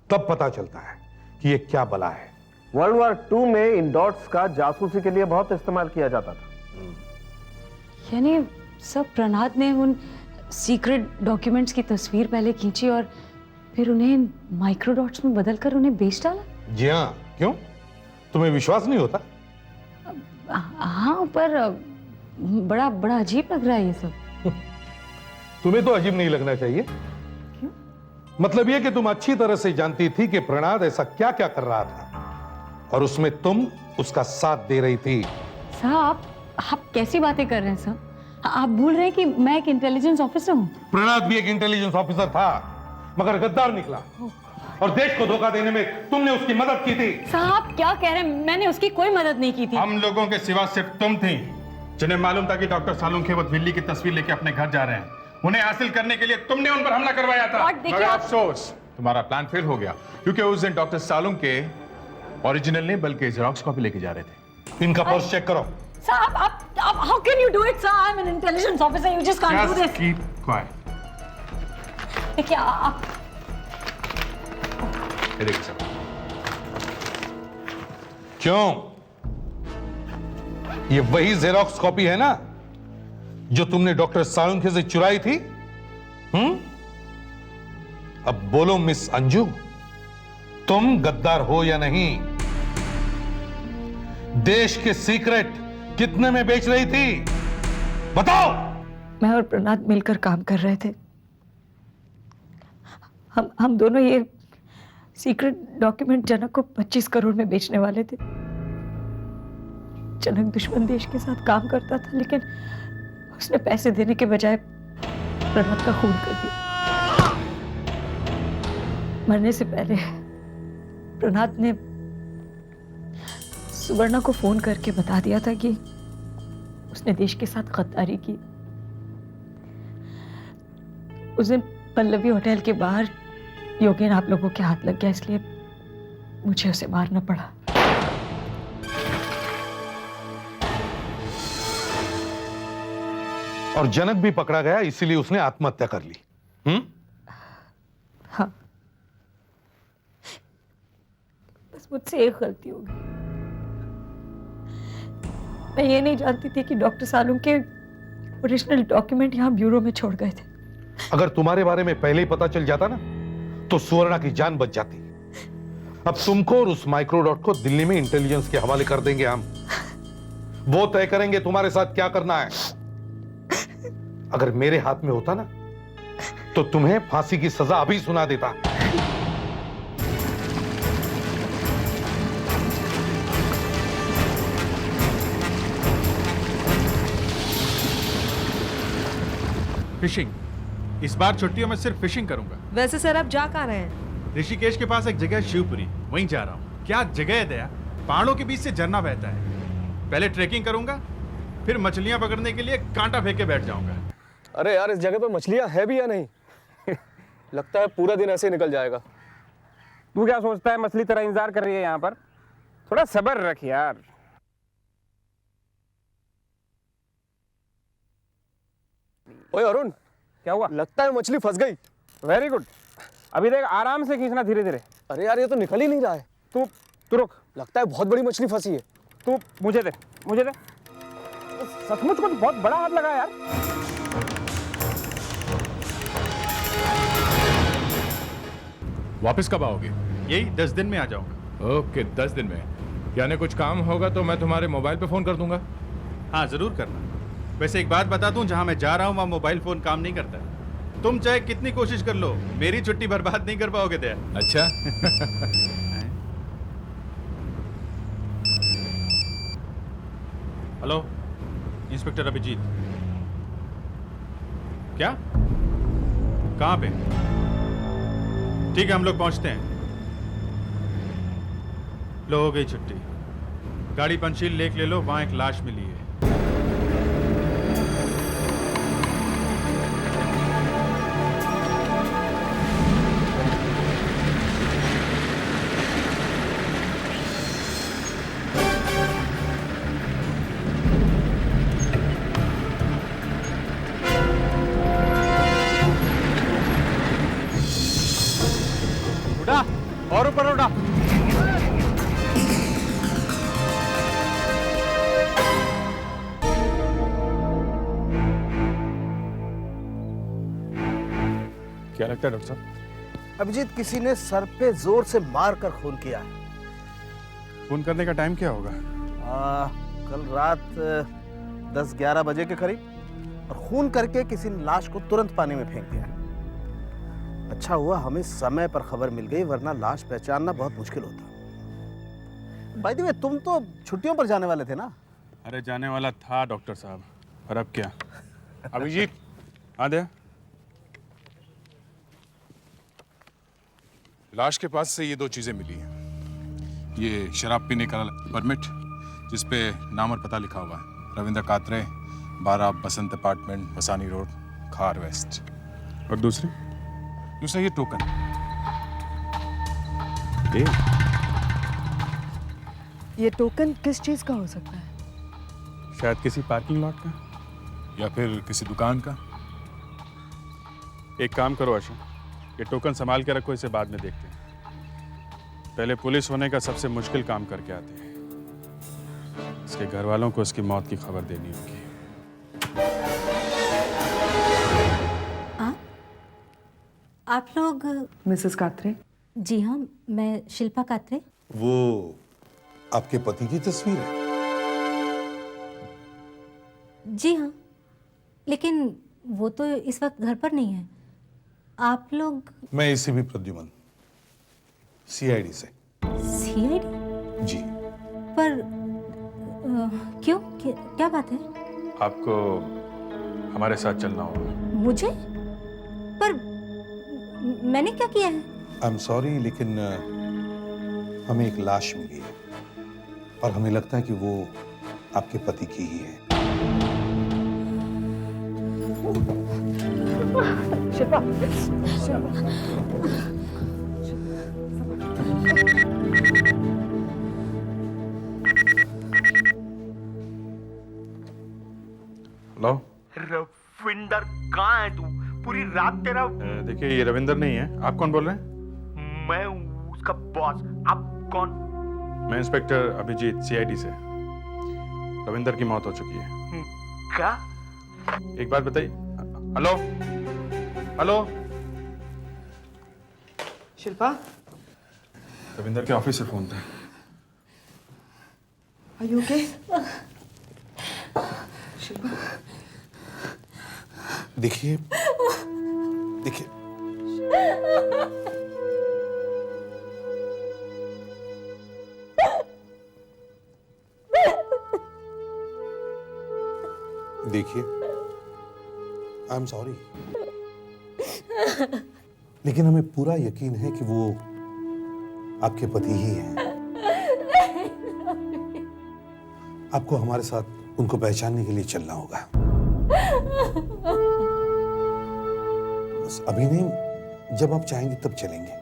तब पता चलता है कि ये क्या बला है। वर्ल्ड वॉर 2 में इन डॉट्स का जासूसी के लिए बहुत इस्तेमाल किया जाता था। यानी सब प्रहलाद ने उन सीक्रेट डॉक्यूमेंट्स की तस्वीर पहले खींची और फिर उन्हें माइक्रो डॉट्स में बदलकर उन्हें बेच डाला? जी हाँ, क्यों? तुम्हें विश्वास नहीं होता? हाँ, पर बड़ा बड़ा अजीब लग रहा है ये सब। तुम्हें तो अजीब नहीं लगना चाहिए। क्यों? मतलब यह कि तुम अच्छी तरह से जानती थी कि प्रणाद ऐसा क्या क्या कर रहा था और उसमें तुम उसका साथ दे रही थी। साहब आप कैसी बातें कर रहे हैं साहब? आप भूल रहे हैं कि मैं एक इंटेलिजेंस ऑफिसर हूँ। प्रणाद भी एक इंटेलिजेंस ऑफिसर था, मगर गद्दार निकला और देश को धोखा देने में तुमने उसकी मदद की थी। साहब क्या कह रहे हैं? मैंने उसकी कोई मदद नहीं की थी। हम लोगों के सिवा सिर्फ तुम थी जिन्हें मालूम था कि डॉक्टर सालुंखे वो दिल्ली की तस्वीर लेके अपने घर जा रहे हैं। उन्हें हासिल करने के लिए तुमने उन पर हमला करवाया था। मगर अफसोस तुम्हारा प्लान फेल हो गया, क्योंकि उस दिन डॉक्टर सालुंखे ओरिजिनल नहीं बल्कि जेरॉक्स कॉपी लेके जा रहे थे। इनका पर्स चेक करो। साहब आप how can you do it, sir? I'm an intelligence officer. You just can't do this. Keep quiet. देखिए आप ये देखिए सब। क्यों? ये वही जेरॉक्स कॉपी है ना जो तुमने डॉक्टर सालुंखे से चुराई थी? अब बोलो मिस अंजू, तुम गद्दार हो या नहीं? देश के सीक्रेट कितने में बेच रही थी? बताओ। मैं और प्रणाद मिलकर काम कर रहे थे। हम दोनों ये सीक्रेट डॉक्यूमेंट जनक को 25 करोड़ में बेचने वाले थे। जनक दुश्मन देश के साथ काम करता था, लेकिन उसने पैसे देने के बजाय प्रणाद का खून कर दिया। मरने से पहले प्रणाद ने सुवर्णा को फोन करके बता दिया था कि उसने देश के साथ गद्दारी की। उस दिन पल्लवी होटल के बाहर योगेन आप लोगों के हाथ लग गया, इसलिए मुझे उसे मारना पड़ा। और जनक भी पकड़ा गया, इसीलिए उसने आत्महत्या कर ली। हाँ, बस मुझसे एक गलती हो गई। मैं ये नहीं जानती थी कि डॉक्टर सालुंखे ओरिजिनल डॉक्यूमेंट यहाँ ब्यूरो में छोड़ गए थे। अगर तुम्हारे बारे में पहले ही पता चल जाता ना, तो सुवर्णा की जान बच जाती। अब तुमको और उस माइक्रोडॉट को दिल्ली में इंटेलिजेंस के हवाले कर देंगे हम। वो तय करेंगे तुम्हारे साथ क्या करना है। अगर मेरे हाथ में होता ना, तो तुम्हें फांसी की सजा अभी सुना देता। फिशिंग। इस बार छुट्टियों में सिर्फ फिशिंग करूंगा। वैसे सर आप जा कहाँ रहे हैं? ऋषिकेश के पास एक जगह है शिवपुरी, वहीं जा रहा हूँ। क्या जगह है दया, पहाड़ों के बीच से झरना बहता है। पहले ट्रेकिंग करूंगा, फिर मछलियां पकड़ने के लिए कांटा फेंक के बैठ जाऊंगा। अरे यार, इस जगह पर मछलियां है भी या नहीं? लगता है पूरा दिन ऐसे ही निकल जाएगा। तू क्या सोचता है मछली तेरा इंतजार कर रही है यहाँ पर? थोड़ा सब्र रख यार। ओए अरुण, क्या हुआ? लगता है मछली फंस गई। Very good. अभी देख, आराम से खींचना धीरे धीरे। अरे यार, ये तो निकल ही नहीं रहा है। तू रुक। लगता है बहुत बड़ी मछली फंसी है। तू मुझे दे, मुझे दे। सचमुच कुछ बहुत बड़ा हाथ लगा यार। वापस कब आओगे? यही 10 दिन में आ जाऊंगा। ओके, 10 दिन में। यानी कुछ काम होगा तो मैं तुम्हारे मोबाइल पे फोन कर दूंगा। हाँ जरूर करना। वैसे एक बात बता दूं, जहां मैं जा रहा हूं वहां मोबाइल फोन काम नहीं करता। तुम चाहे कितनी कोशिश कर लो, मेरी छुट्टी बर्बाद नहीं कर पाओगे दया। अच्छा। Hello, inspector Abhijeet. क्या? कहां पे? ठीक है, हम लोग पहुंचते हैं। लो, हो गई छुट्टी। गाड़ी पंचशील लेक ले लो, वहां एक लाश मिली है। उठा और ऊपर उठा। क्या लगता है डॉक्टर साहब? अभिजीत, किसी ने सर पे जोर से मार कर खून किया है। खून करने का टाइम क्या होगा? कल रात 10-11 बजे के करीब। और खून करके किसी ने लाश को तुरंत पानी में फेंक दिया। अच्छा हुआ हमें समय पर खबर मिल गई, वरना लाश पहचानना बहुत मुश्किल होता। भाई दी तुम तो छुट्टियों पर जाने वाले थे ना? अरे जाने वाला था डॉक्टर साहब, पर अब क्या। अभिजीत आ दे। लाश के पास से ये 2 चीजें मिली हैं। ये शराब पीने का परमिट जिसपे नाम और पता लिखा हुआ है, रविंद्र कात्रे, 12 बसंत अपार्टमेंट, बसानी रोड, खार वेस्ट। और दूसरा ये टोकन। ये टोकन किस चीज का हो सकता है? शायद किसी पार्किंग लॉट का या फिर किसी दुकान का। एक काम करो आशा, ये टोकन संभाल के रखो, इसे बाद में देखते हैं। पहले पुलिस होने का सबसे मुश्किल काम करके आते हैं। इसके घर वालों को इसकी मौत की खबर देनी होगी। आप लोग? मिसेस कात्रे? जी हाँ, मैं शिल्पा कात्रे। वो आपके पति की तस्वीर है? जी हाँ, लेकिन वो तो इस वक्त घर पर नहीं है। आप लोग? मैं एसीपी प्रद्युमन, सीआईडी से। सीआईडी? जी। पर क्यों? क्या बात है? आपको हमारे साथ चलना होगा। मुझे? पर मैंने क्या किया है? आई एम सॉरी, लेकिन हमें एक लाश मिली है और हमें लगता है कि वो आपके पति की ही है। शिल्पा, हेलो। रविंदर कहाँ है तू? पूरी रात तेरा। देखिए ये रविंदर नहीं है। आप कौन बोल रहे हैं? मैं उसका बॉस। आप कौन? मैं इंस्पेक्टर अभिजीत, सीआईडी से। रविंदर की मौत हो चुकी है। क्या? एक बात बताइए। Hello hello. शिल्पा, रविंदर के ऑफिस से फोन था। Are you okay? शिल्पा, देखिए देखिए, देखिए, आई एम सॉरी, लेकिन हमें पूरा यकीन है कि वो आपके पति ही हैं। आपको हमारे साथ उनको पहचानने के लिए चलना होगा। बस अभी नहीं, जब आप चाहेंगे तब चलेंगे।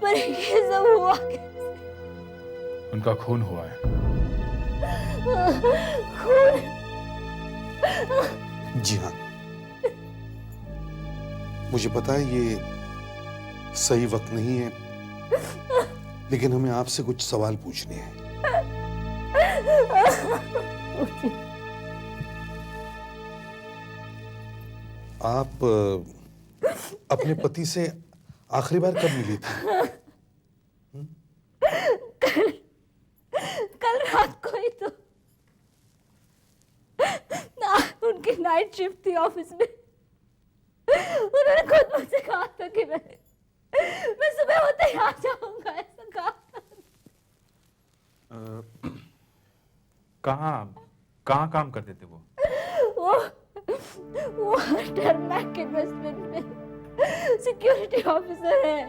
पर ये सब हुआ कैसे? उनका खून हुआ है। खून? जी हाँ, मुझे पता है ये सही वक्त नहीं है, लेकिन हमें आपसे कुछ सवाल पूछने हैं। आप अपने पति से आखिरी बार कब मिली थी? कल रात को ही तो। ना, उनकी नाइट शिफ्ट थी ऑफिस में। उन्होंने खुद मुझसे कहा था कि मैं सुबह होते ही आ जाऊंगा, ऐसा कहा था। कहाँ काम करते थे वो? वो टर्मैक इन्वेस्टमेंट में सिक्योरिटी ऑफिसर है।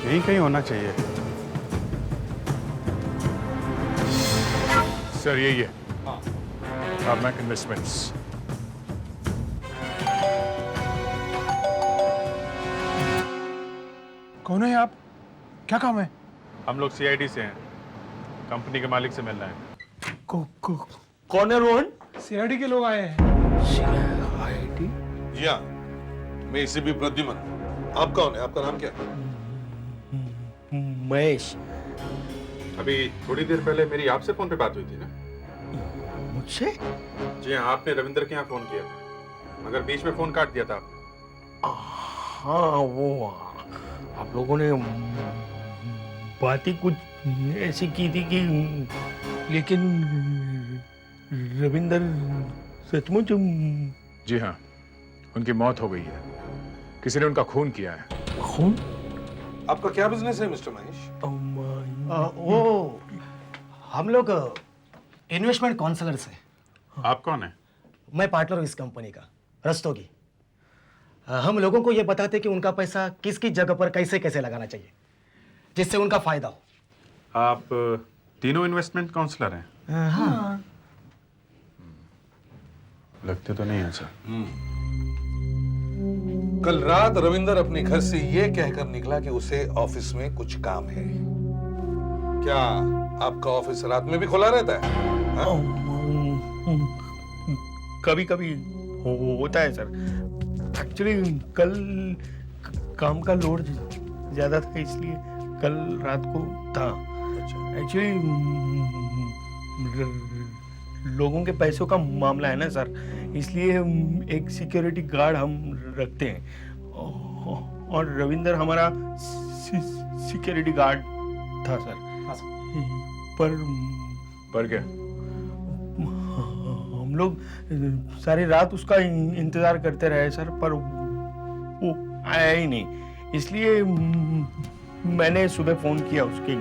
यही कहीं होना चाहिए। सर यही है। Tarmac investments. कौन है आप? क्या काम है? हम लोग सीआईडी से हैं। कंपनी के मालिक से मिलना है। कौन है रोहन? सीआईडी के लोग आए हैं। सीआईडी? जी हाँ, मैं एसीपी प्रद्युमन। आप कौन है? आपका नाम क्या है? महेश। अभी थोड़ी देर पहले मेरी आपसे फोन पे बात हुई थी ना? मुझसे? जी हाँ, आपने रविंदर के यहाँ फोन किया था, मगर बीच में फोन काट दिया था आपने। हाँ वो आप लोगों ने बात ही कुछ ऐसी की थी कि लेकिन रविंदर सचमुच जी हाँ, उनकी मौत हो गई है। किसी ने उनका खून किया है। खून? आपका क्या बिजनेस है मिस्टर महेश? वो हम लोग इन्वेस्टमेंट काउंसलर से। आप कौन है? मैं पार्टनर हूँ इस कंपनी का, रस्तोगी। हम लोगों को ये बताते कि उनका पैसा किस किस जगह पर कैसे कैसे लगाना चाहिए जिससे उनका फायदा हो। आप तीनों इन्वेस्टमेंट काउंसलर हैं? हाँ। लगते तो नहीं है सर। कल रात रविंदर अपने घर से ये कहकर निकला कि उसे ऑफिस में कुछ काम है। क्या आपका ऑफिस रात में भी खुला रहता है? कभी कभी होता है सर। एक्चुअली कल काम का लोड ज्यादा था इसलिए कल रात को था। एक्चुअली लोगों के पैसों का मामला है ना सर, इसलिए एक सिक्योरिटी गार्ड हम रखते हैं और रविंदर हमारा सिक्योरिटी गार्ड था सर। पर क्या? हम लोग सारी रात उसका इंतजार करते रहे सर, पर वो आया ही नहीं, इसलिए मैंने सुबह फोन किया उसके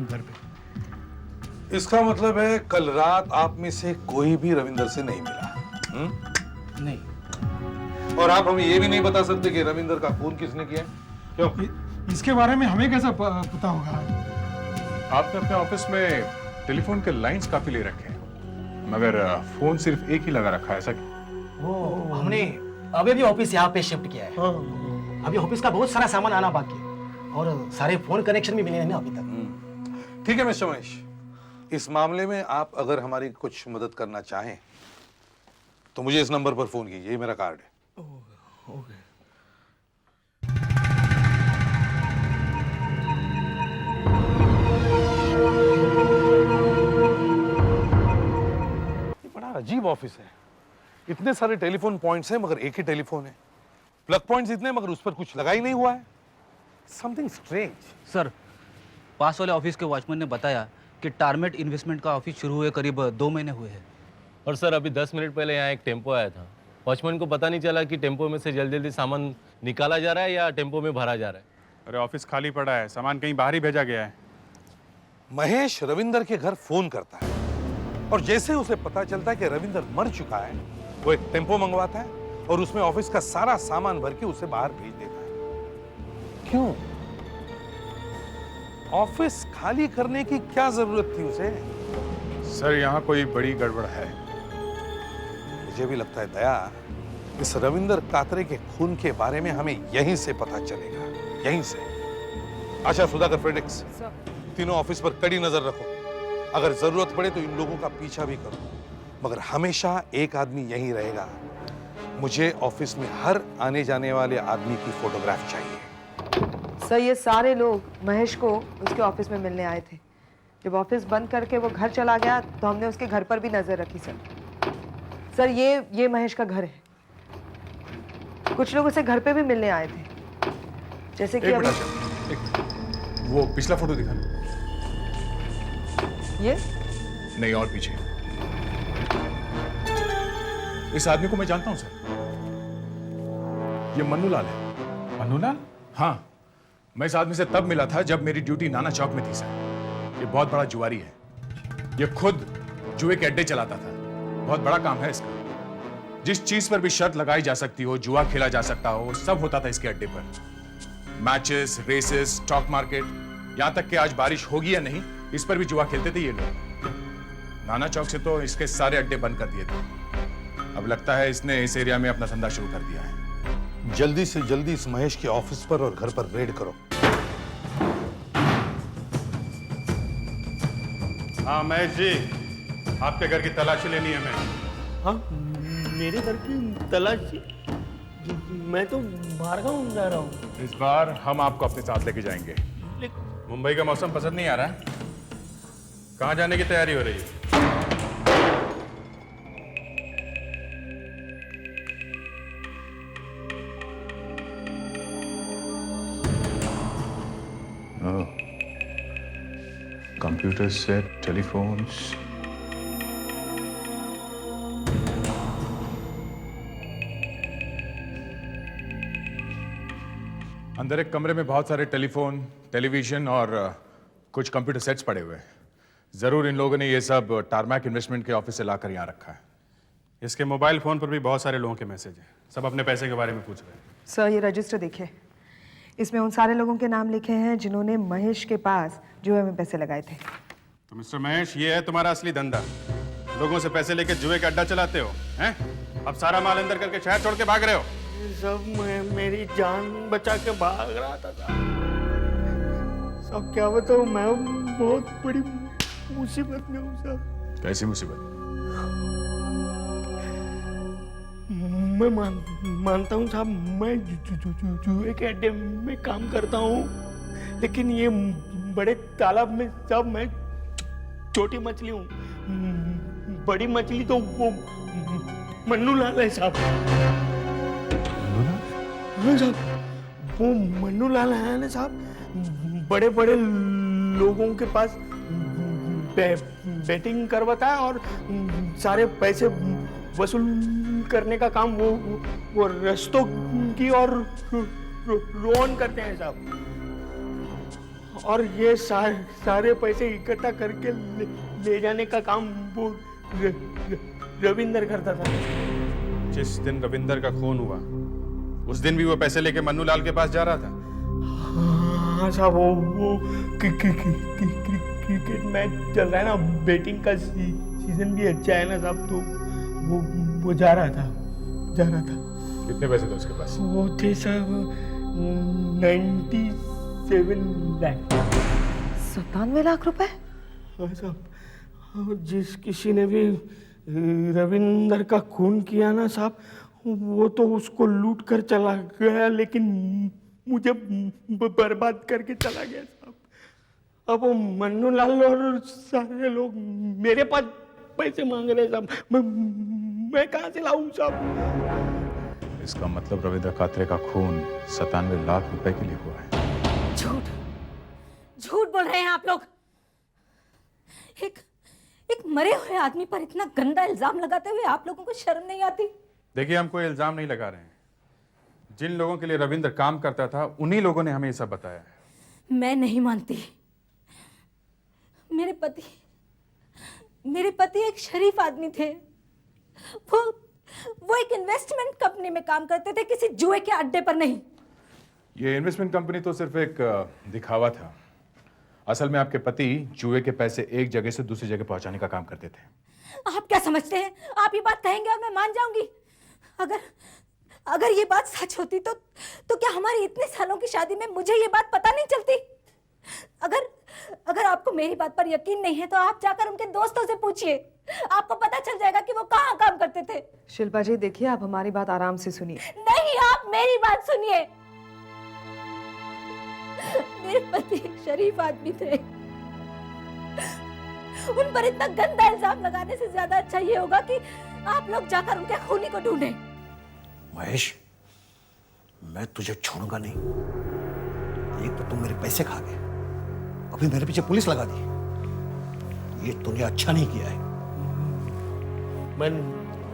घर पे। इसका मतलब है कल रात आप में से कोई भी रविंदर से नहीं मिला? नहीं। और आप हमें ये भी नहीं बता सकते कि रविंदर का खून किसने किया? क्यों? इसके बारे में हमें कैसा पता होगा? आपने अपने ऑफिस में टेलीफोन के लाइंस काफी ले रखे हैं, मगर फोन सिर्फ एक ही लगा रखा है। ऐसा वो हमने अभी भी ऑफिस यहाँ पे शिफ्ट किया है। अभी ऑफिस का बहुत सारा सामान आना बाकी है और सारे फोन कनेक्शन भी मिले हैं ना अभी तक। ठीक है मिस्टर महेश, इस मामले में आप अगर हमारी कुछ मदद करना चाहें तो मुझे इस नंबर पर फोन कीजिए, ये मेरा कार्ड है। ओके। ये बड़ा अजीब ऑफिस है। इतने सारे टेलीफोन पॉइंट्स हैं मगर एक ही टेलीफोन है। प्लग पॉइंट्स इतने मगर उस पर कुछ लगा ही नहीं हुआ है। Something strange. सर, पास वाले ऑफिस के वॉचमैन ने बताया कि टारमेट इन्वेस्टमेंट का ऑफिस शुरू हुए करीब 2 महीने हुए हैं। और सर अभी 10 मिनट पहले यहाँ एक टेम्पो आया था। वॉचमैन को पता नहीं चला कि टेम्पो में से जल्दी जल्दी सामान निकाला जा रहा है या टेम्पो में भरा जा रहा है। अरे ऑफिस खाली पड़ा है, सामान कहीं बाहर ही भेजा गया है। महेश रविंदर के घर फोन करता है और जैसे उसे पता चलता है कि रविंदर मर चुका है, वो एक टेम्पो मंगवाता है और उसमें ऑफिस का सारा सामान भर के उसे बाहर भेज देता है। क्यों? ऑफिस खाली करने की क्या जरूरत थी उसे? सर, यहाँ कोई बड़ी गड़बड़ है। मुझे भी लगता है दया, इस रविंदर कातरे के खून के बारे में हमें यहीं से पता चलेगा, यहीं से। अच्छा सुधाकर फ्रेडरिक्स, तीनों ऑफिस पर कड़ी नजर रखो। अगर जरूरत पड़े तो इन लोगों का पीछा भी करो, मगर हमेशा एक आदमी यहीं रहेगा। मुझे ऑफिस में हर आने जाने वाले आदमी की फोटोग्राफ चाहिए। सर, ये सारे लोग महेश को उसके ऑफिस में मिलने आए थे। जब ऑफिस बंद करके वो घर चला गया तो हमने उसके घर पर भी नजर रखी सर। सर, ये महेश का घर है। कुछ लोग उसे घर पे भी मिलने आए थे, जैसे कि अभी वो पिछला फोटो दिखा। ये नहीं, और पीछे। इस आदमी को मैं जानता हूं सर, ये मन्नूलाल है। मन्नूलाल? हाँ, मैं इस आदमी से तब मिला था जब मेरी ड्यूटी नाना चौक में थी सर। ये बहुत बड़ा जुआरी है, ये खुद जुए के अड्डे चलाता था। बहुत बड़ा काम है इसका। जिस चीज पर भी शर्त लगाई जा सकती हो, जुआ खेला जा सकता हो, सब होता था इसके अड्डे पर। मैचेस, रेसेस, स्टॉक मार्केट, यहां तक कि आज बारिश होगी या नहीं, इस पर भी जुआ खेलते थे ये लोग। नाना चौक से तो इसके सारे अड्डे बंद कर दिए थे। अब लगता है इसने इस एरिया में अपना धंधा शुरू कर दिया है। जल्दी से जल्दी इस महेश के ऑफिस पर और घर पर रेड करो। हाँ महेश जी, आपके घर की तलाशी लेनी है हमें। हाँ, मेरे घर की तलाशी? मैं तो बाहर गाँव जा रहा हूँ। इस बार हम आपको अपने साथ लेके जाएंगे। मुंबई का मौसम पसंद नहीं आ रहा है? कहाँ जाने की तैयारी हो रही है? Computer set, telephones. अंदर एक कमरे में बहुत सारे टेलीफोन, टेलीविजन और कुछ कंप्यूटर सेट्स पड़े हुए हैं। जरूर इन लोगों ने ये सब टारमैक इन्वेस्टमेंट के ऑफिस से लाकर यहाँ रखा है। इसके मोबाइल फोन पर भी बहुत सारे लोगों के मैसेज हैं, सब अपने पैसे के बारे में पूछ रहे हैं। सर ये रजिस्टर देखिए, इसमें उन सारे लोगों के नाम लिखे हैं जिन्होंने महेश के पास जुए में पैसे लगाए थे। तो मिस्टर महेश, ये है तुम्हारा असली धंधा, लोगों से पैसे लेके जुए का अड्डा चलाते हो हैं? अब सारा माल अंदर करके शहर छोड़ के भाग रहे हो। सब मेरी जान बचा के भाग रहा था सब। क्या बताऊं, मैं बहुत बड़ी मुसीबत में हूँ साहब। कैसी मुसीबत? मैं मानता हूँ साहब, मैं जुए के अड्डे में काम करता हूँ, लेकिन ये बड़े तालाब में साहब मैं छोटी मछली हूँ। बड़ी मछली तो वो मन्नू लाल है साहब। हाँ साहब, वो मन्नू लाल है ना साहब, बड़े बड़े लोगों के पास बैटिंग करवाता है और सारे पैसे वसूल करने का काम वो रस्तों की और रोन करते हैं साहब। और ये सारे पैसे इकट्ठा करके ले जाने का काम वो रविंदर करता था। जिस दिन रविंदर का खून हुआ उस दिन भी वो पैसे लेके मन्नू लाल के पास जा रहा था। हाँ साहब, वो क्रिकेट मैच चल रहा है ना, बैटिंग का सीजन भी अच्छा है ना साहब, तो वो जा रहा था। कितने पैसे थे उसके पास? वो थे साहब 97 लाख। 97 लाख रुपए? हाँ साहब, जिस किसी ने भी रविंदर का खून किया ना साहब, वो तो उसको लूट कर चला गया, लेकिन मुझे बर्बाद करके चला गया साहब। अब वो मन्नू लाल और सारे लोग मेरे पास पैसे मांग रहे साहब, मैं कहाँ से लाऊं साहब? इसका मतलब रविंद्र कात्रे का खून 97 लाख रुपए के लिए हुआ है। झूठ बोल रहे हैं आप लोग। एक मरे हुए आदमी पर इतना गंदा इल्जाम लगाते हुए आप लोगों को शर्म नहीं आती? देखिए, हम कोई इल्जाम नहीं लगा रहे हैं। जिन लोगों के लिए रविंद्र काम करता था उन्हीं लोगों ने हमें ये सब बताया है। मैं नहीं मानती। मेरे पति एक शरीफ आदमी थे। वो एक इन्वेस्टमेंट कंपनी में काम करते थे, किसी जुए के अड्डे पर नहीं। ये इन्वेस्टमेंट कंपनी तो सिर्फ एक दिखावा था। असल में आपके पति जुए के पैसे एक जगह से दूसरी जगह पहुंचाने का काम करते थे। आप क्या समझते हैं? आप ये बात कहेंगे और मैं मान जाऊंगी? अगर ये बात सच होती तो क्या हमारी इतने सालों की शादी में मुझे ये बात पता नहीं चलती? अगर आपको मेरी बात पर यकीन नहीं है तो आप जाकर उनके दोस्तों से पूछिए, आपको पता चल जाएगा कि वो कहाँ काम करते थे। शिल्पा जी देखिए, आप हमारी बात आराम से सुनिए। नहीं, आप मेरी बात सुनिए। मेरे पति एक शरीफ आदमी थे। उन पर इतना गंदा इल्जाम लगाने से ज्यादा अच्छा ये होगा कि आप लोग जाकर उनके खूनी को ढूंढें। महेश, मैं तुझे छोड़ूंगा नहीं। एक तो तुम मेरे पैसे खा गए, अभी मेरे पीछे पुलिस लगा दी। ये तूने अच्छा नहीं किया है।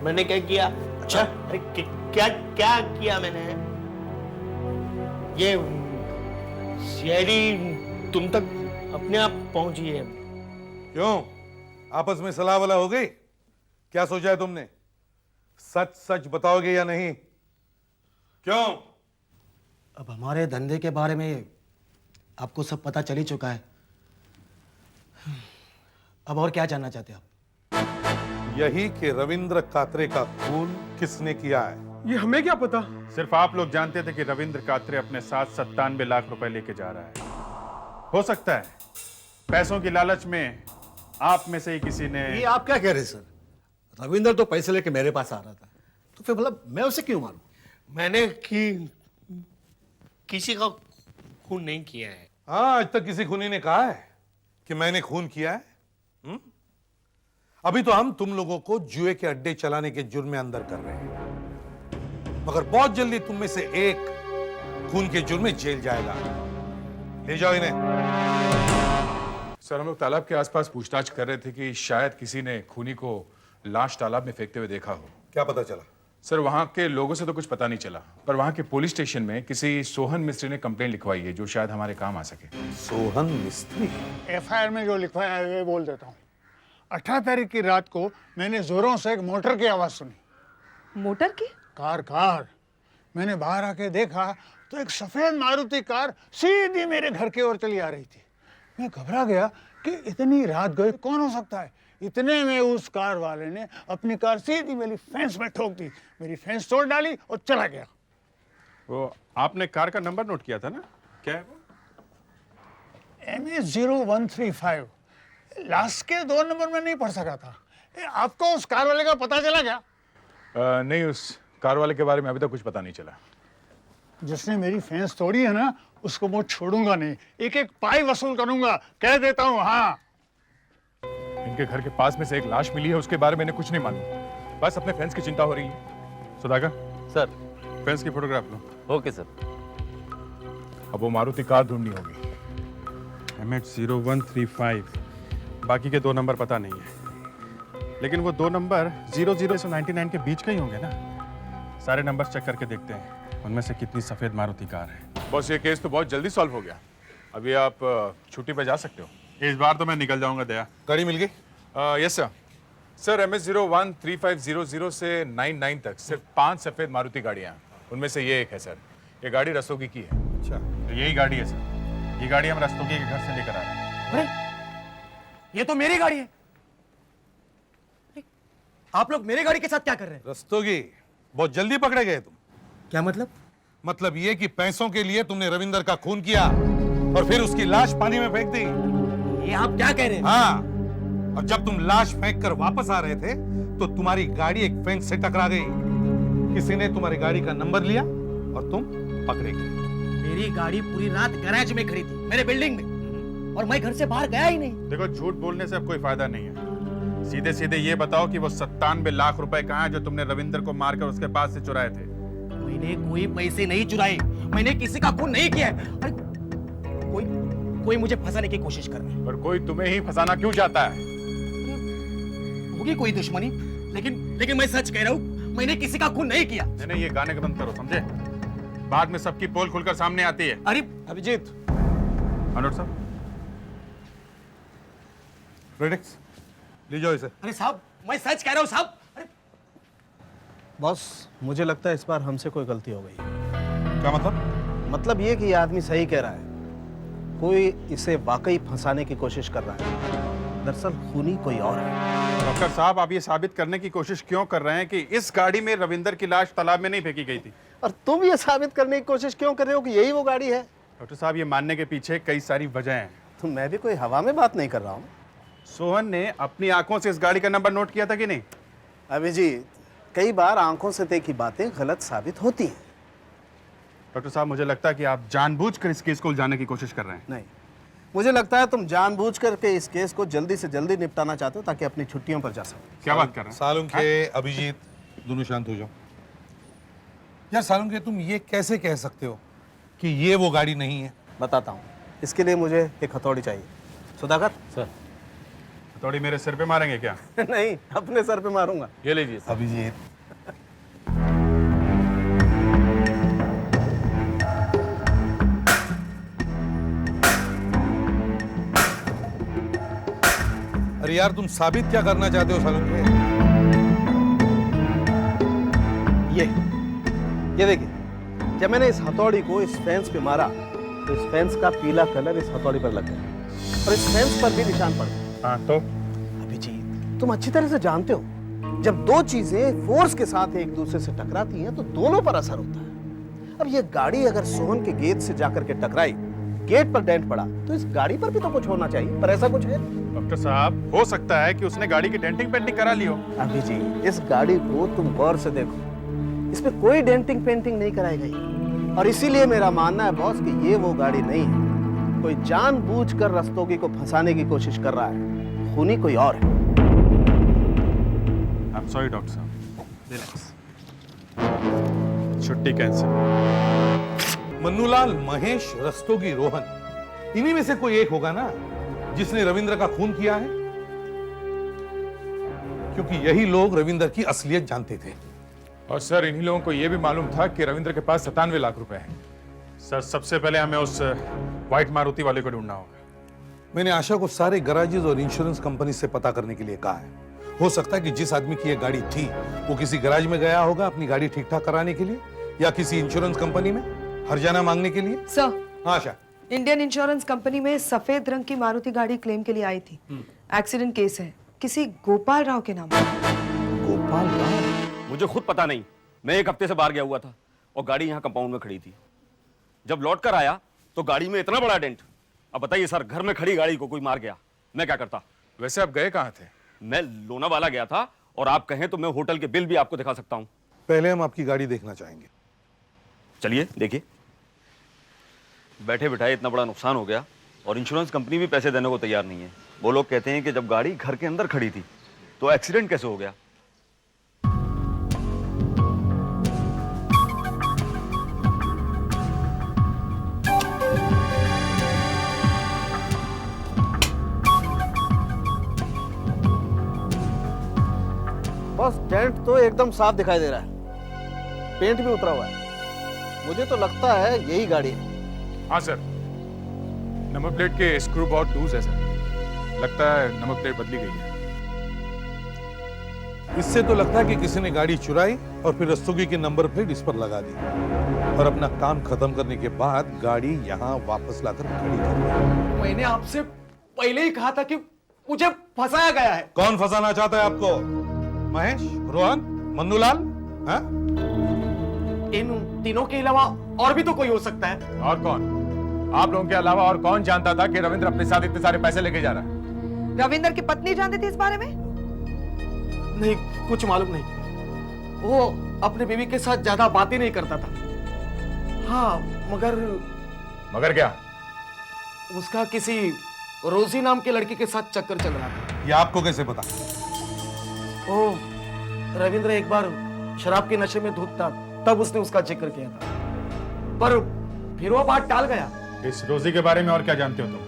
मैंने क्या किया? अच्छा, अरे क्या किया मैंने? ये शायरी तुम तक अपने आप पहुंची है। क्यों, आपस में सलाह वला हो गई? क्या सोचा है तुमने? सच सच बताओगे या नहीं? क्यों? अब हमारे धंधे के बारे में आपको सब पता चल ही चुका है। अब और क्या जानना चाहते हैं आप? यही कि रविंद्र कात्रे का खून किसने किया है? ये हमें क्या पता? सिर्फ आप लोग जानते थे कि रविंद्र कात्रे अपने साथ 97 लाख रुपए लेके जा रहा है। हो सकता है पैसों की लालच में आप में से ही किसी ने। ये आप क्या कह रहे हैं सर? रविंद्र तो पैसे लेके मेरे पास आ रहा था, तो फिर मतलब मैं उसे क्यों मारूं? मैंने किसी का खून नहीं किया है। हाँ, आज तक किसी खूनी ने कहा है कि मैंने खून किया है? अभी तो हम तुम लोगों को जुए के अड्डे चलाने के जुर्म में अंदर कर रहे हैं, मगर बहुत जल्दी तुम में से एक खून के जुर्म में जेल जाएगा। ले जाओ इन्हें। सर हम लोग तालाब के आसपास पूछताछ कर रहे थे कि शायद किसी ने खूनी को लाश तालाब में फेंकते हुए देखा हो। क्या पता चला? सर वहाँ के लोगों से तो कुछ पता नहीं चला, पर वहाँ के पुलिस स्टेशन में किसी सोहन मिस्त्री ने कंप्लेंट लिखवाई है जो शायद हमारे काम आ सके। सोहन मिस्त्री? एफआईआर में जो लिखवाया है वे बोल देता हूँ। 18 तारीख की रात को मैंने जोरों से एक मोटर की आवाज़ सुनी। मोटर की? कार। मैंने बाहर आके देखा तो एक सफ़ेद मारुति कार सीधी मेरे घर की ओर चली आ रही थी। मैं घबरा गया कि इतनी रात गए कौन हो सकता है। इतने में उस कार वाले ने अपनी कार सीधी मेरी फेंस में ठोक दी, मेरी फेंस तोड़ डाली और चला गया। वो आपने कार का नंबर नोट किया था ना? क्या है वो? MA0135। लास्ट के 2 नंबर में नहीं पढ़ सका था। आपको उस कार वाले का पता चला क्या? नहीं, उस कार वाले के बारे में अभी तक कुछ पता नहीं चला। जिसने मेरी फेंस तोड़ी है ना, उसको मैं छोड़ूंगा नहीं, एक एक पाई वसूल करूंगा, कह देता हूँ। हाँ, इनके घर के पास में से एक लाश मिली है, उसके बारे में इन्हें कुछ नहीं मालूम, बस अपने फेंस की चिंता हो रही है। सुधाकर सर, फेंस की फोटोग्राफ लो। Okay sir. अब वो मारुति कार ढूंढनी होगी। MH0135। बाकी के 2 नंबर पता नहीं है, लेकिन वो 2 नंबर 00 से 99 के बीच का ही होंगे ना। सारे नंबर चेक करके देखते हैं उनमें से कितनी सफ़ेद मारुति कार है। बस ये केस तो बहुत जल्दी सॉल्व हो गया। अभी आप छुट्टी पे जा सकते हो। इस बार तो मैं निकल जाऊंगा। दया, गाड़ी मिल गई? Yes sir. सर MH013500 से 99 तक सिर्फ 5 सफ़ेद मारुति गाड़ियाँ, उनमें से ये एक है सर। ये गाड़ी रस्तोगी की है। अच्छा, तो यही गाड़ी है सर। ये गाड़ी हम रस्तोगी के घर से लेकर आ रहे हैं। अरे ये तो मेरी गाड़ी है। आप लोग मेरी गाड़ी के साथ क्या कर रहे हैं? रस्तोगी, बहुत जल्दी पकड़े गए तुम। क्या मतलब? मतलब ये कि पैसों के लिए तुमने रविंदर का खून किया और फिर उसकी लाश पानी में फेंक दी। ये आप क्या कह रहे हैं? हाँ, और जब तुम लाश फेंक कर वापस आ रहे थे तो तुम्हारी गाड़ी एक फेंस से टकरा गई। किसी ने तुम्हारी गाड़ी का नंबर लिया और तुम पकड़े गए। मेरी गाड़ी पूरी रात गैराज में खड़ी थी, मेरे बिल्डिंग में, और मैं घर से बाहर गया ही नहीं। देखो, झूठ बोलने से अब कोई फायदा नहीं है। सीधे सीधे ये बताओ कि वो 97 लाख रुपए कहाँ है जो तुमने रविंदर को मारकर उसके पास से चुराए थे। मैंने कोई पैसे नहीं चुराए, मैंने किसी का खून नहीं किया है। अरे कोई मुझे फंसाने की कोशिश कर रहा है। पर कोई तुम्हें ही फंसाना क्यों चाहता है? होगी कोई दुश्मनी, लेकिन मैं सच कह रहा हूँ, मैंने किसी का खून नहीं किया। नहीं, ये गाने का बंद करो, समझे? बाद में सबकी पोल खुलकर सामने आती है। अरे अभिजीत, अनुर साहब, प्रेडिक्स ले जाओ इसे। अरे साहब, मैं सच कह रहा हूँ साहब। बॉस, मुझे लगता है इस बार हमसे कोई गलती हो गई। क्या मतलब? मतलब ये कि ये आदमी सही कह रहा है, कोई इसे वाकई फंसाने की कोशिश कर रहा है। दरअसल खूनी कोई और है। डॉक्टर साहब, आप ये साबित करने की कोशिश क्यों कर रहे हैं कि इस गाड़ी में रविंदर की लाश तालाब में नहीं फेंकी गई थी? और तुम ये साबित करने की कोशिश क्यों कर रहे हो कि यही वो गाड़ी है? डॉक्टर साहब, ये मानने के पीछे कई सारी वजह हैं। तो मैं भी कोई हवा में बात नहीं कर रहा हूँ। सोहन ने अपनी आंखों से इस गाड़ी का नंबर नोट किया था कि नहीं? अभिजीत, कई बार आंखों से देखी बातें गलत साबित होती हैं। डॉक्टर साहब, मुझे लगता है कि आप जानबूझकर इस केस को उलझाने की कोशिश कर रहे हैं। नहीं, मुझे लगता है तुम जानबूझ करके इस केस को जल्दी से जल्दी निपटाना चाहते हो ताकि अपनी छुट्टियों पर जा सको। क्या बात कर रहे हैं? सालुंखे, अभिजीत, दोनों शांत हो जाओ। यार सालुंखे, तुम ये कैसे कह सकते हो कि ये वो गाड़ी नहीं है? बताता हूँ। इसके लिए मुझे एक हथौड़ी चाहिए। सुधाकर सर। हथौड़ी मेरे सिर पे मारेंगे क्या? नहीं, अपने सर पे मारूंगा। ये लीजिए सर। अभिजीत, अरे यार, तुम साबित क्या करना चाहते हो सालुंखे? ये देखिए, जब मैंने इस हथौड़ी को इस फेंस पे मारा तो इस फेंस का पीला कलर इस हथौड़ी पर लग गया और इस फेंस पर भी निशान पड़ गया। हाँ तो? अभिजीत, तुम अच्छी तरह से जानते हो, जब दो चीजें फोर्स के साथ एक दूसरे से टकराती हैं तो दोनों पर असर होता है। अब ये गाड़ी अगर सोहन के गेट से जाकर के टकराई, गेट पर डेंट पड़ा, तो इस गाड़ी पर भी तो कुछ होना चाहिए, पर ऐसा कुछ है? डॉक्टर साहब, हो सकता है कि उसने गाड़ी की डेंटिंग पेंटिंग करा ली हो। अभिजीत, इस गाड़ी को तुम गौर से देखो, इसमें कोई डेंटिंग पेंटिंग नहीं कराई गई, और इसीलिए मेरा मानना है बॉस कि ये वो गाड़ी नहीं है। कोई जानबूझकर रस्तोगी को फंसाने की कोशिश कर रहा है, खूनी कोई और है। I'm sorry, डॉक्टर साहब, रिलैक्स। छुट्टी कैंसिल। मन्नूलाल, महेश, रस्तोगी, रोहन, इन्हीं में से कोई एक होगा ना? जिसने रविंद्र का खून किया है? क्योंकि यही लोग रविंद्र की असलियत जानते थे। और सर इन्हीं लोगों को यह भी मालूम था कि रविंद्र के पास 97 लाख रुपए हैं। सर सबसे पहले हमें उस व्हाइट मारुति वाले को ढूंढना होगा। मैंने आशा को सारे गराजेस और इंश्योरेंस कंपनी से पता करने के लिए कहा है। हो सकता है कि जिस आदमी की यह गाड़ी थी वो किसी गराज में गया होगा अपनी गाड़ी ठीक ठाक कराने के लिए, या किसी इंश्योरेंस कंपनी में हर्जाना मांगने के लिए। सर, हाँ आशा, इंडियन इंश्योरेंस कंपनी में सफेद रंग की मारुति गाड़ी क्लेम के लिए आई थी। एक्सीडेंट केस है, किसी गोपाल राव के नाम। गोपाल राव? मुझे खुद पता नहीं। मैं 1 हफ्ते से बाहर गया हुआ था और गाड़ी यहाँ कंपाउंड में खड़ी थी। जब लौट कर आया तो गाड़ी में इतना बड़ा डेंट। अब बताइए सर, घर में खड़ी गाड़ी को कोई मार गया, मैं क्या करता? वैसे आप गए कहाँ थे? मैं लोनावाला गया था, और आप कहें तो मैं होटल के बिल भी आपको दिखा सकता हूँ। पहले हम आपकी गाड़ी देखना चाहेंगे। चलिए देखिए। बैठे बिठाए इतना बड़ा नुकसान हो गया और इंश्योरेंस कंपनी भी पैसे देने को तैयार नहीं है। वो लोग कहते हैं कि जब गाड़ी घर के अंदर खड़ी थी तो एक्सीडेंट कैसे हो गया? बस डेंट तो एकदम साफ दिखाई दे रहा है, पेंट भी उतरा हुआ है। मुझे तो लगता है यही गाड़ी है। हाँ सर, नंबर प्लेट के स्क्रू बहुत लूज है सर। लगता है नंबर प्लेट बदली गई है। इससे तो लगता है कि किसी ने गाड़ी चुराई और फिर रस्तोगी की नंबर प्लेट इस पर लगा दी और अपना काम खत्म करने के बाद गाड़ी यहाँ वापस लाकर खड़ी कर दी। मैंने आपसे पहले ही कहा था कि मुझे फंसाया गया है। कौन फंसाना चाहता है आपको? महेश, रोहन, मन्नूलाल? हाँ? इन तीनों के अलावा और भी तो कोई हो सकता है। और कौन? आप लोगों के अलावा और कौन जानता था कि रविंद्र अपने साथ इतने सारे पैसे लेके जा रहा है? रविंद्र की पत्नी जानती थी इस बारे में? नहीं, कुछ मालूम नहीं। वो अपने बीवी के साथ ज्यादा बातें नहीं करता था। हाँ, मगर क्या? उसका किसी रोजी नाम के लड़की के साथ चक्कर चल रहा था। ये आपको कैसे पता? ओ, रविंद्र एक बार शराब के नशे में धुत था, तब उसने उसका जिक्र किया था, पर फिर वो बात टाल गया। इस रोजी के बारे में और क्या जानते हो तुम?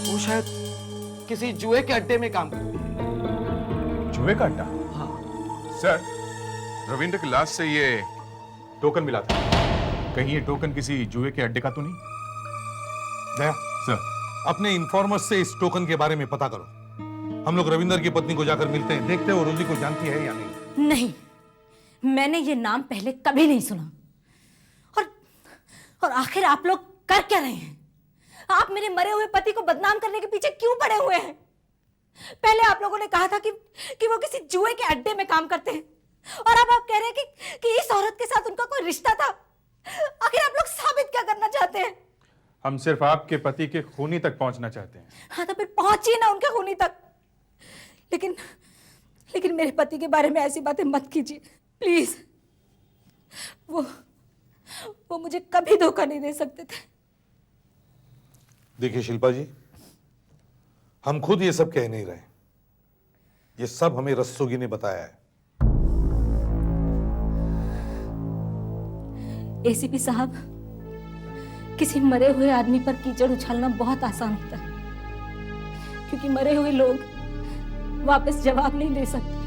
वो शायद किसी जुए के अड्डे में काम करती है। जुए का अड्डा? हाँ। सर, रविंद्र की लाश से ये टोकन मिला था। कहीं ये टोकन किसी जुए के अड्डे का तो नहीं? दया सर, अपने इन्फॉर्मर से इस टोकन के बारे में पता करो। हम लोग रविंद्र की पत्नी को जाकर मिलते हैं, देखते हैं वो रोजी को जानती है या नहीं। नहीं, मैंने ये नाम पहले कभी नहीं सुना। और आखिर आप लोग कर क्या रहे हैं? आप मेरे मरे हुए पति को बदनाम करने के पीछे क्यों पड़े हुए हैं? पहले आप लोगों ने कहा था कि वो किसी जुए के अड्डे में काम करते हैं, और अब आप कह रहे हैं कि इस औरत के साथ उनका कोई रिश्ता था। आखिर आप लोग साबित क्या करना चाहते हैं? हम सिर्फ आपके पति के खूनी तक पहुंचना चाहते हैं। हाँ, तो फिर पहुंचिए ना उनके खूनी तक। लेकिन मेरे पति के बारे में ऐसी बातें मत कीजिए प्लीज। वो मुझे कभी धोखा नहीं दे सकते थे। देखिए शिल्पा जी, हम खुद ये सब कह नहीं रहे, ये सब हमें रस्तोगी ने बताया है। एसीपी साहब, किसी मरे हुए आदमी पर कीचड़ उछालना बहुत आसान होता है, क्योंकि मरे हुए लोग वापस जवाब नहीं दे सकते।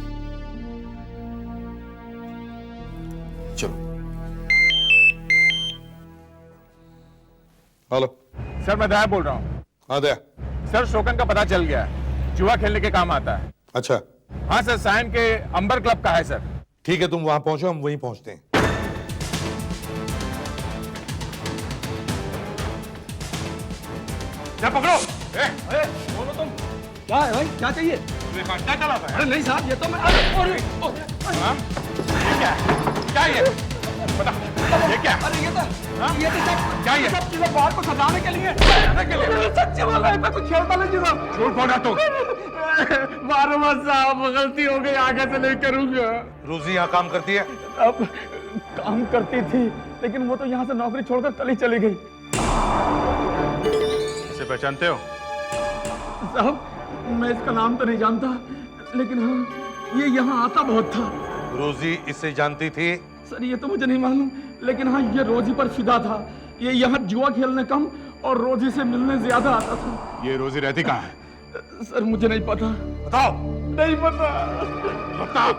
चलो। हेलो सर, मैं दया बोल रहा हूँ। हाँ दया। सर, शोकन का पता चल गया है, जुआ खेलने के काम आता है। अच्छा। हाँ सर, सायन के अंबर क्लब का है सर। ठीक है, तुम वहां पहुंचो, हम वहीं पहुंचते हैं। पकड़ो। बोलो तुम। क्या है भाई, क्या चाहिए? क्या चला था? अरे नहीं साहब, ये तो मैं क्या ये? बता, ये क्या? अरे ये तो सब क्या ये? सब चीजें बाहर को सजाने के लिए। सच्ची वाला है, मैं कुछ खेलता नहीं साहब। झूठ बोल रहा तू। मारो मत साहब, गलती हो गई, आगे से नहीं करूंगा। रोजी यहाँ काम करती है? अब काम करती थी, लेकिन वो तो यहाँ से नौकरी छोड़कर कल ही चली गई। इसे पहचानते हो? साहब, मैं इसका नाम तो नहीं जानता, लेकिन हाँ, ये यहाँ आता बहुत था। रोजी इसे जानती थी? सर, ये तो मुझे नहीं मालूम, लेकिन हाँ, ये रोजी पर फिदा था। ये यहाँ जुआ खेलने कम और रोजी से मिलने ज्यादा आता था। ये रोजी रहती कहाँ है? सर मुझे नहीं पता। बताओ। नहीं पता। बताओ।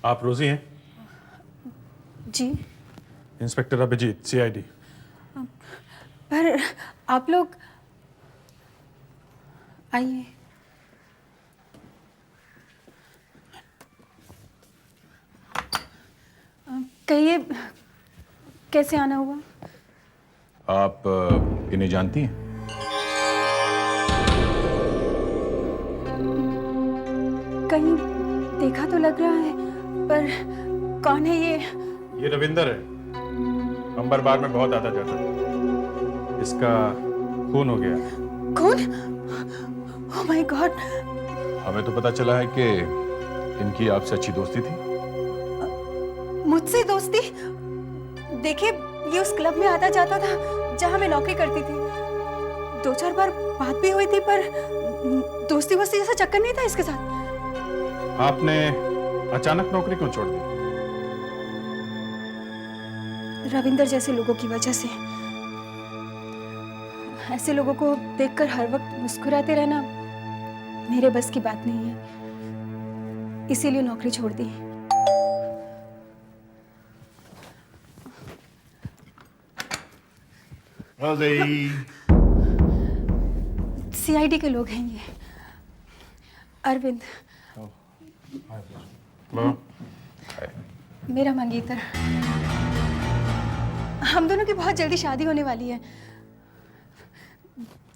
आप रोजी हैं? जी। Inspector Abhijeet, CID. पर आप लोग आइए। कहिए कैसे आना हुआ? आप इन्हें जानती हैं? कहीं देखा तो लग रहा है, पर कौन है ये? ये रविंदर है, अंबर बार में बहुत आता जाता है। इसका खून हो गया। कौन? Oh my God. हमें तो पता चला है कि इनकी आपसे अच्छी दोस्ती थी। मुझसे दोस्ती? देखिए ये उस क्लब में आता जाता था जहां मैं नौकरी करती थी। 2-4 बार बात भी हुई थी, पर दोस्ती वोस्ती जैसा चक्कर नहीं था इसके साथ। आपने अचानक नौकरी क्यों छोड़ दी? रविंदर जैसे लोगों की वजह से। ऐसे लोगों को देखकर हर वक्त मुस्कुराते रहना मेरे बस की बात नहीं है, इसीलिए नौकरी छोड़ दी। सीआईडी के लोग हैं ये। अरविंद। मेरा मंगेतर। हम दोनों की बहुत जल्दी शादी होने वाली है।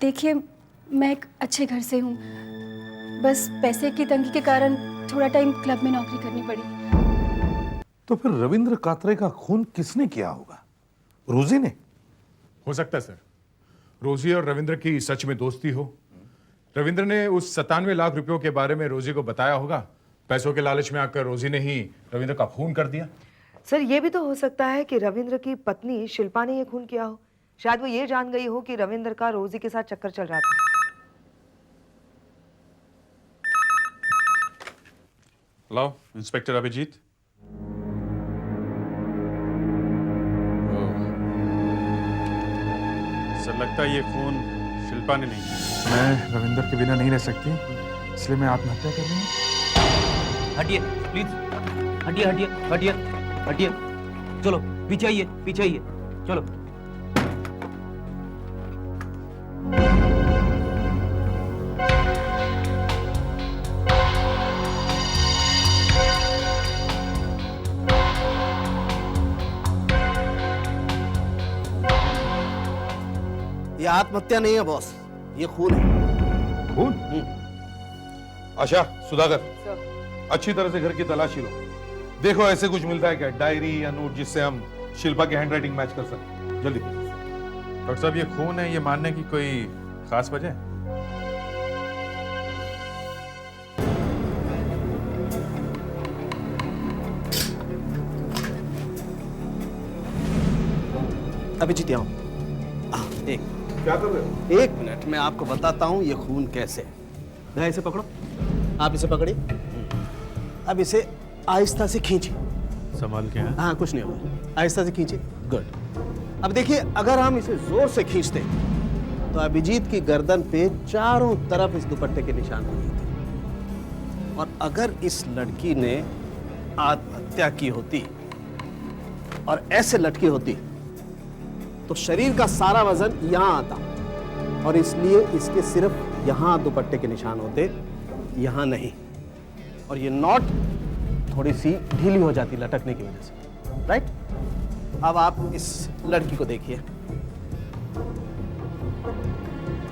देखिए मैं एक अच्छे घर से हूँ, बस पैसे की तंगी के कारण थोड़ा टाइम क्लब में नौकरी करनी पड़ी। तो फिर रविंद्र कात्रे का खून किसने किया होगा? रोजी ने? हो सकता है सर, रोजी और रविंद्र की सच में दोस्ती हो। रविंद्र ने उस 97 लाख रुपयों के बारे में रोजी को बताया होगा। पैसों के लालच में आकर रोजी ने ही रविंद्र का खून कर दिया। सर ये भी तो हो सकता है कि रविंद्र की पत्नी शिल्पा ने ये खून किया हो। शायद वो ये जान गई हो कि रविंद्र का रोजी के साथ चक्कर चल रहा था। Hello, inspector Abhijit. सर लगता है ये खून शिल्पा ने नहीं किया। मैं रविंदर के बिना नहीं रह सकती, इसलिए मैं आत्महत्या कर रही हूँ। हटिए प्लीज, हटिए हटिए हटिए हटिए। चलो पीछे आइए, पीछे आइए, चलो। ये आत्महत्या नहीं है बॉस, ये खून है। खून? आशा, सुधाकर, अच्छी तरह से घर की तलाशी लो। देखो ऐसे कुछ मिलता है क्या, डायरी या नोट, जिससे हम शिल्पा की हैंडराइटिंग मैच कर सकें। जल्दी। डॉक्टर साहब ये खून है, ये मानने की कोई खास वजह है? अभिजीत आओ। एक क्या कर रहे हो? 1 मिनट में आपको बताता हूँ ये खून कैसे है। भैया इसे पकड़ो, आप इसे पकड़िए। अब इसे आहिस्ता से खींचिए। संभाल के। हाँ कुछ नहीं होगा, आहिस्ता से खींचिए। गुड। अब देखिए अगर हम इसे जोर से खींचते तो अभिजीत की गर्दन पे चारों तरफ इस दुपट्टे के निशान बने थे। और अगर इस लड़की ने आत्महत्या की होती और ऐसे लटकी होती तो शरीर का सारा वजन यहां आता, और इसलिए इसके सिर्फ यहां दुपट्टे के निशान होते, यहां नहीं। और ये नॉट थोड़ी सी ढीली हो जाती लटकने की वजह से। राइट? अब आप इस लड़की को देखिए,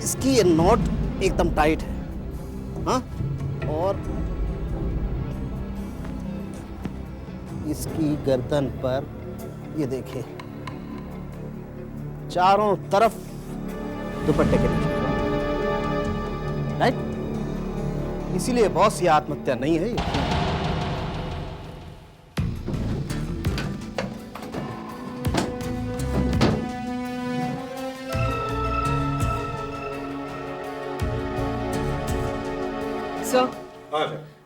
इसकी ये नॉट एकदम टाइट है, हाँ? और इसकी गर्दन पर ये देखिए चारों तरफ दुपट्टे के निशान। राइट? इसीलिए बॉस ये आत्महत्या नहीं है, ये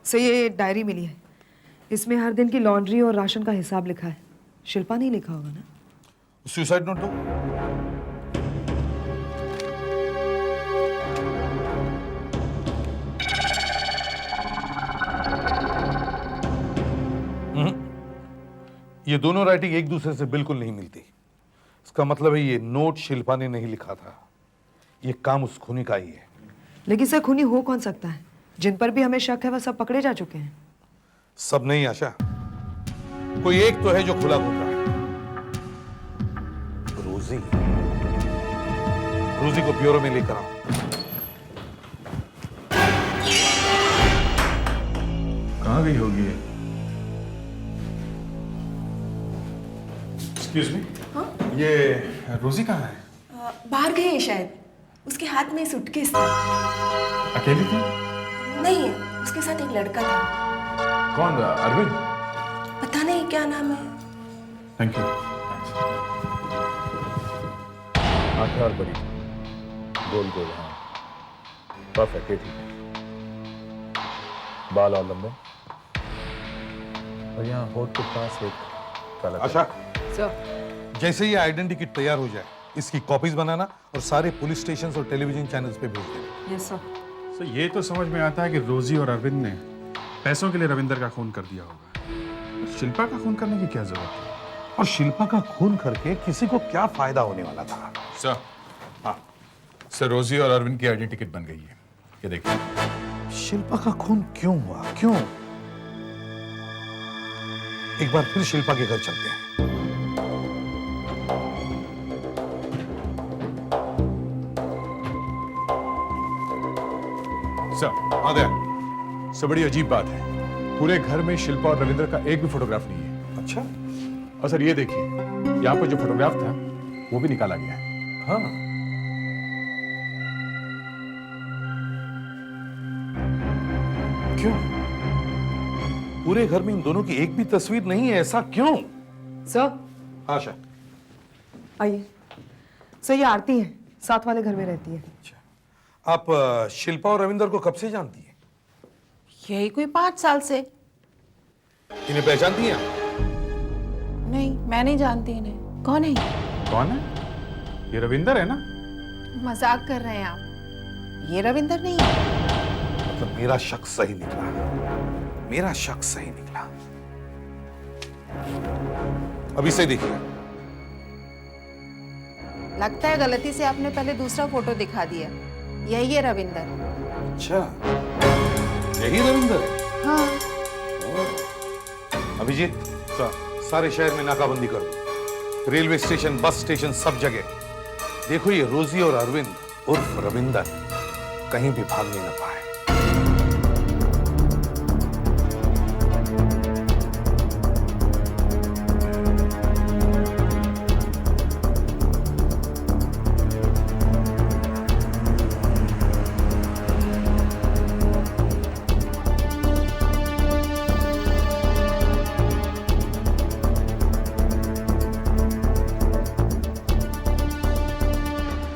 सर ये डायरी मिली है, इसमें हर दिन की लॉन्ड्री और राशन का हिसाब लिखा है। शिल्पा नहीं लिखा होगा ना? सुसाइड नोट दो। ये दोनों राइटिंग एक दूसरे से बिल्कुल नहीं मिलती। इसका मतलब है ये नोट शिल्पा ने नहीं लिखा था, ये काम उस खूनी का ही है। लेकिन सर खूनी हो कौन सकता है? जिन पर भी हमें शक है वह सब पकड़े जा चुके हैं। सब नहीं आशा, कोई एक तो है जो खुला घूम रहा है। रोजी, रोजी को ब्यूरो में लेकर आओ। कहाँ गई होगी ये? एक्सक्यूज मी, ये रोजी कहाँ है? बाहर गए हैं शायद। उसके हाथ में सूटकेस था। अकेली थी? नहीं, उसके साथ एक लड़का था। कौन? अरविंद? पता नहीं क्या नाम है। Thank you. आंखें और बड़ी, गोल गोल, हाँ परफेक्ट, ये ठीक है। बाल और लंबे, और यहाँ होठ के पास एक काला। आशा, सर जैसे ये आइडेंटिटी किट तैयार हो जाए, इसकी कॉपीज बनाना और सारे पुलिस स्टेशन और टेलीविजन चैनल्स पे भेज देना। Yes sir. सर ये तो समझ में आता है कि रोजी और अरविंद ने पैसों के लिए रविंदर का खून कर दिया होगा। शिल्पा का खून करने की क्या जरूरत है? और शिल्पा का खून करके किसी को क्या फायदा होने वाला था? सर, हाँ सर, रोजी और अरविंद की आइडेंटिटी किट बन गई है, ये देखिए। शिल्पा का खून क्यों हुआ? क्यों? एक बार फिर शिल्पा के घर चलते हैं। सर, हाँ दया, सर बड़ी अजीब बात है, पूरे घर में शिल्पा और रविंद्र का एक भी फोटोग्राफ नहीं है। अच्छा? और सर ये देखिए, यहाँ पर जो फोटोग्राफ था वो भी निकाला गया है। हाँ। क्यों? पूरे घर में इन दोनों की एक भी तस्वीर नहीं है, ऐसा क्यों? सर। आशा, आइए। सर ये आरती है, साथ वाले घर में रहती है। आप शिल्पा और रविंदर को कब से जानती हैं? यही कोई 5 साल से। इन्हें पहचानती हैं आप? नहीं, मैं नहीं जानती इन्हें। कौन है ये? कौन है? ये रविंदर है ना? मजाक कर रहे हैं आप? ये रविंदर नहीं है। मतलब मेरा शक सही निकला, मेरा शक सही निकला। अब इसे देखिए। लगता है गलती से आपने पहले दूसरा फोटो दिखा दिया। यही है रविंदर। अच्छा, यही रविंदर है? हाँ। अभिजीत, सारे शहर में नाकाबंदी कर दो, रेलवे स्टेशन, बस स्टेशन, सब जगह। देखो ये रोजी और अरविंद उर्फ रविंदर कहीं भी भागने न पाए।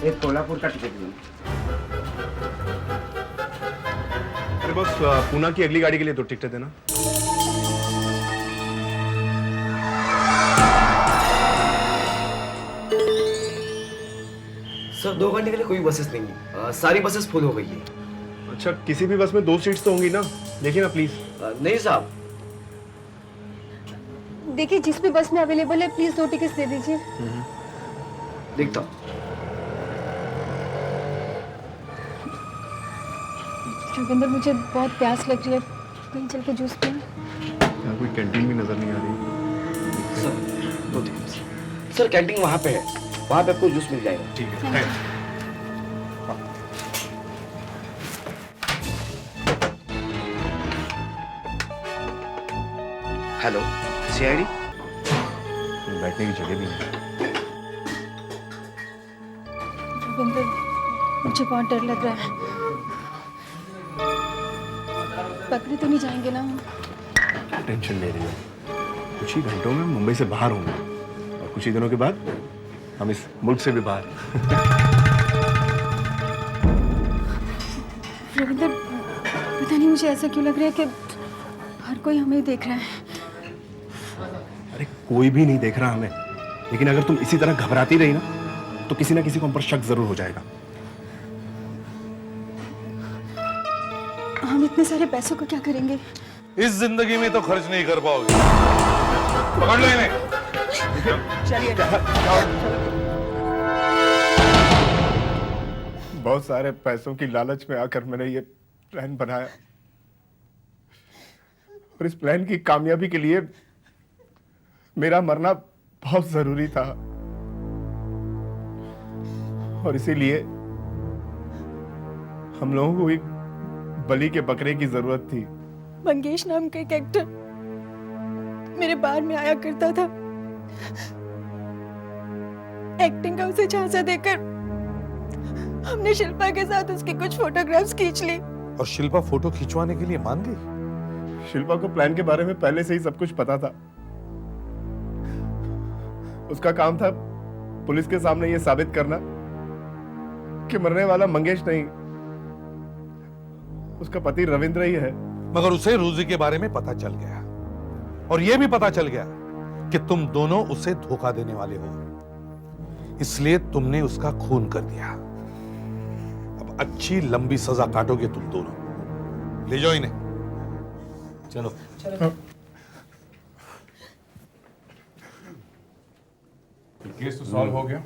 एक कोल्हापुर का टिकट दो। अरे बस पूना की अगली गाड़ी के लिए 2 टिकटें देना। सर 2 घंटे के लिए कोई बसेस नहीं है, सारी बसेस फुल हो गई है। अच्छा, किसी भी बस में 2 सीट्स तो होंगी ना? देखिए ना प्लीज। नहीं साहब। देखिए जिस भी बस में अवेलेबल है प्लीज 2 टिकट्स दे दीजिए। देखता हूँ। रविंदर मुझे बहुत प्यास लग रही है, कहीं चल के जूस पिए। यहाँ कोई कैंटीन भी नजर नहीं आ रही। Sir 2 tickets. सर कैंटीन वहाँ पे है, वहाँ पे आपको जूस मिल जाएगा। ठीक है। Hello, CID? बैठने की जगह भी नहीं। रविंदर मुझे बहुत डर लग रहा है, पकड़े तो नहीं जाएंगे ना हम? टेंशन ले रही हो? कुछ ही घंटों में मुंबई से बाहर होंगे और कुछ ही दिनों के बाद हम इस मुल्क से भी बाहर। रविंदर पता नहीं मुझे ऐसा क्यों लग रहा है कि हर कोई हमें ही देख रहा है। अरे कोई भी नहीं देख रहा हमें, लेकिन अगर तुम इसी तरह घबराती रही ना तो किसी ना किसी को हम पर शक जरूर हो जाएगा। हम इतने सारे पैसों को क्या करेंगे? इस जिंदगी में तो खर्च नहीं कर पाओगे। पकड़ लो इन्हें। चलिए बहुत सारे पैसों की लालच में आकर मैंने ये प्लान बनाया और इस प्लान की कामयाबी के लिए मेरा मरना बहुत जरूरी था और इसीलिए हम लोगों को एक बलि के बकरे की जरूरत थी। मंगेश नाम का एक एक्टर मेरे बार में आया करता था। एक्टिंग का उसे झांसा देकर हमने शिल्पा के साथ उसकी कुछ फोटोग्राफ्स खींच ली। और शिल्पा फोटो खिंचवाने के लिए मान गई। शिल्पा को प्लान के बारे में पहले से ही सब कुछ पता था। उसका काम था पुलिस के सामने ये साबित करना कि मरने वाला मंगेश नहीं, उसका पति रविंद्र ही है। मगर उसे रोजी के बारे में पता चल गया और यह भी पता चल गया कि तुम दोनों उसे धोखा देने वाले हो, इसलिए तुमने उसका खून कर दिया। अब अच्छी लंबी सजा काटोगे तुम दोनों। ले जाओ इन्हें। चलो केस तो सॉल्व हो गया।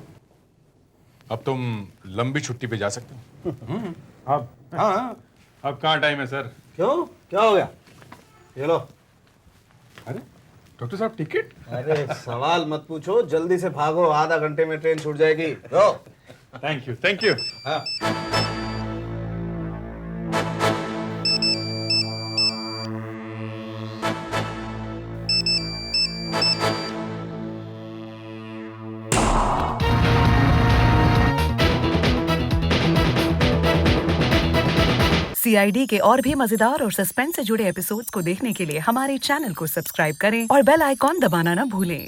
अब तुम लंबी छुट्टी पे जा सकते हो। अब हाँ, अब कहाँ टाइम है सर? क्यों, क्या हो गया? ये लो। अरे डॉक्टर साहब टिकट? अरे सवाल मत पूछो, जल्दी से भागो, आधा घंटे में ट्रेन छूट जाएगी। लो। Thank you, thank you. हाँ। CID के और भी मजेदार और सस्पेंस से जुड़े एपिसोड्स को देखने के लिए हमारे चैनल को सब्सक्राइब करें और बेल आइकॉन दबाना ना भूलें।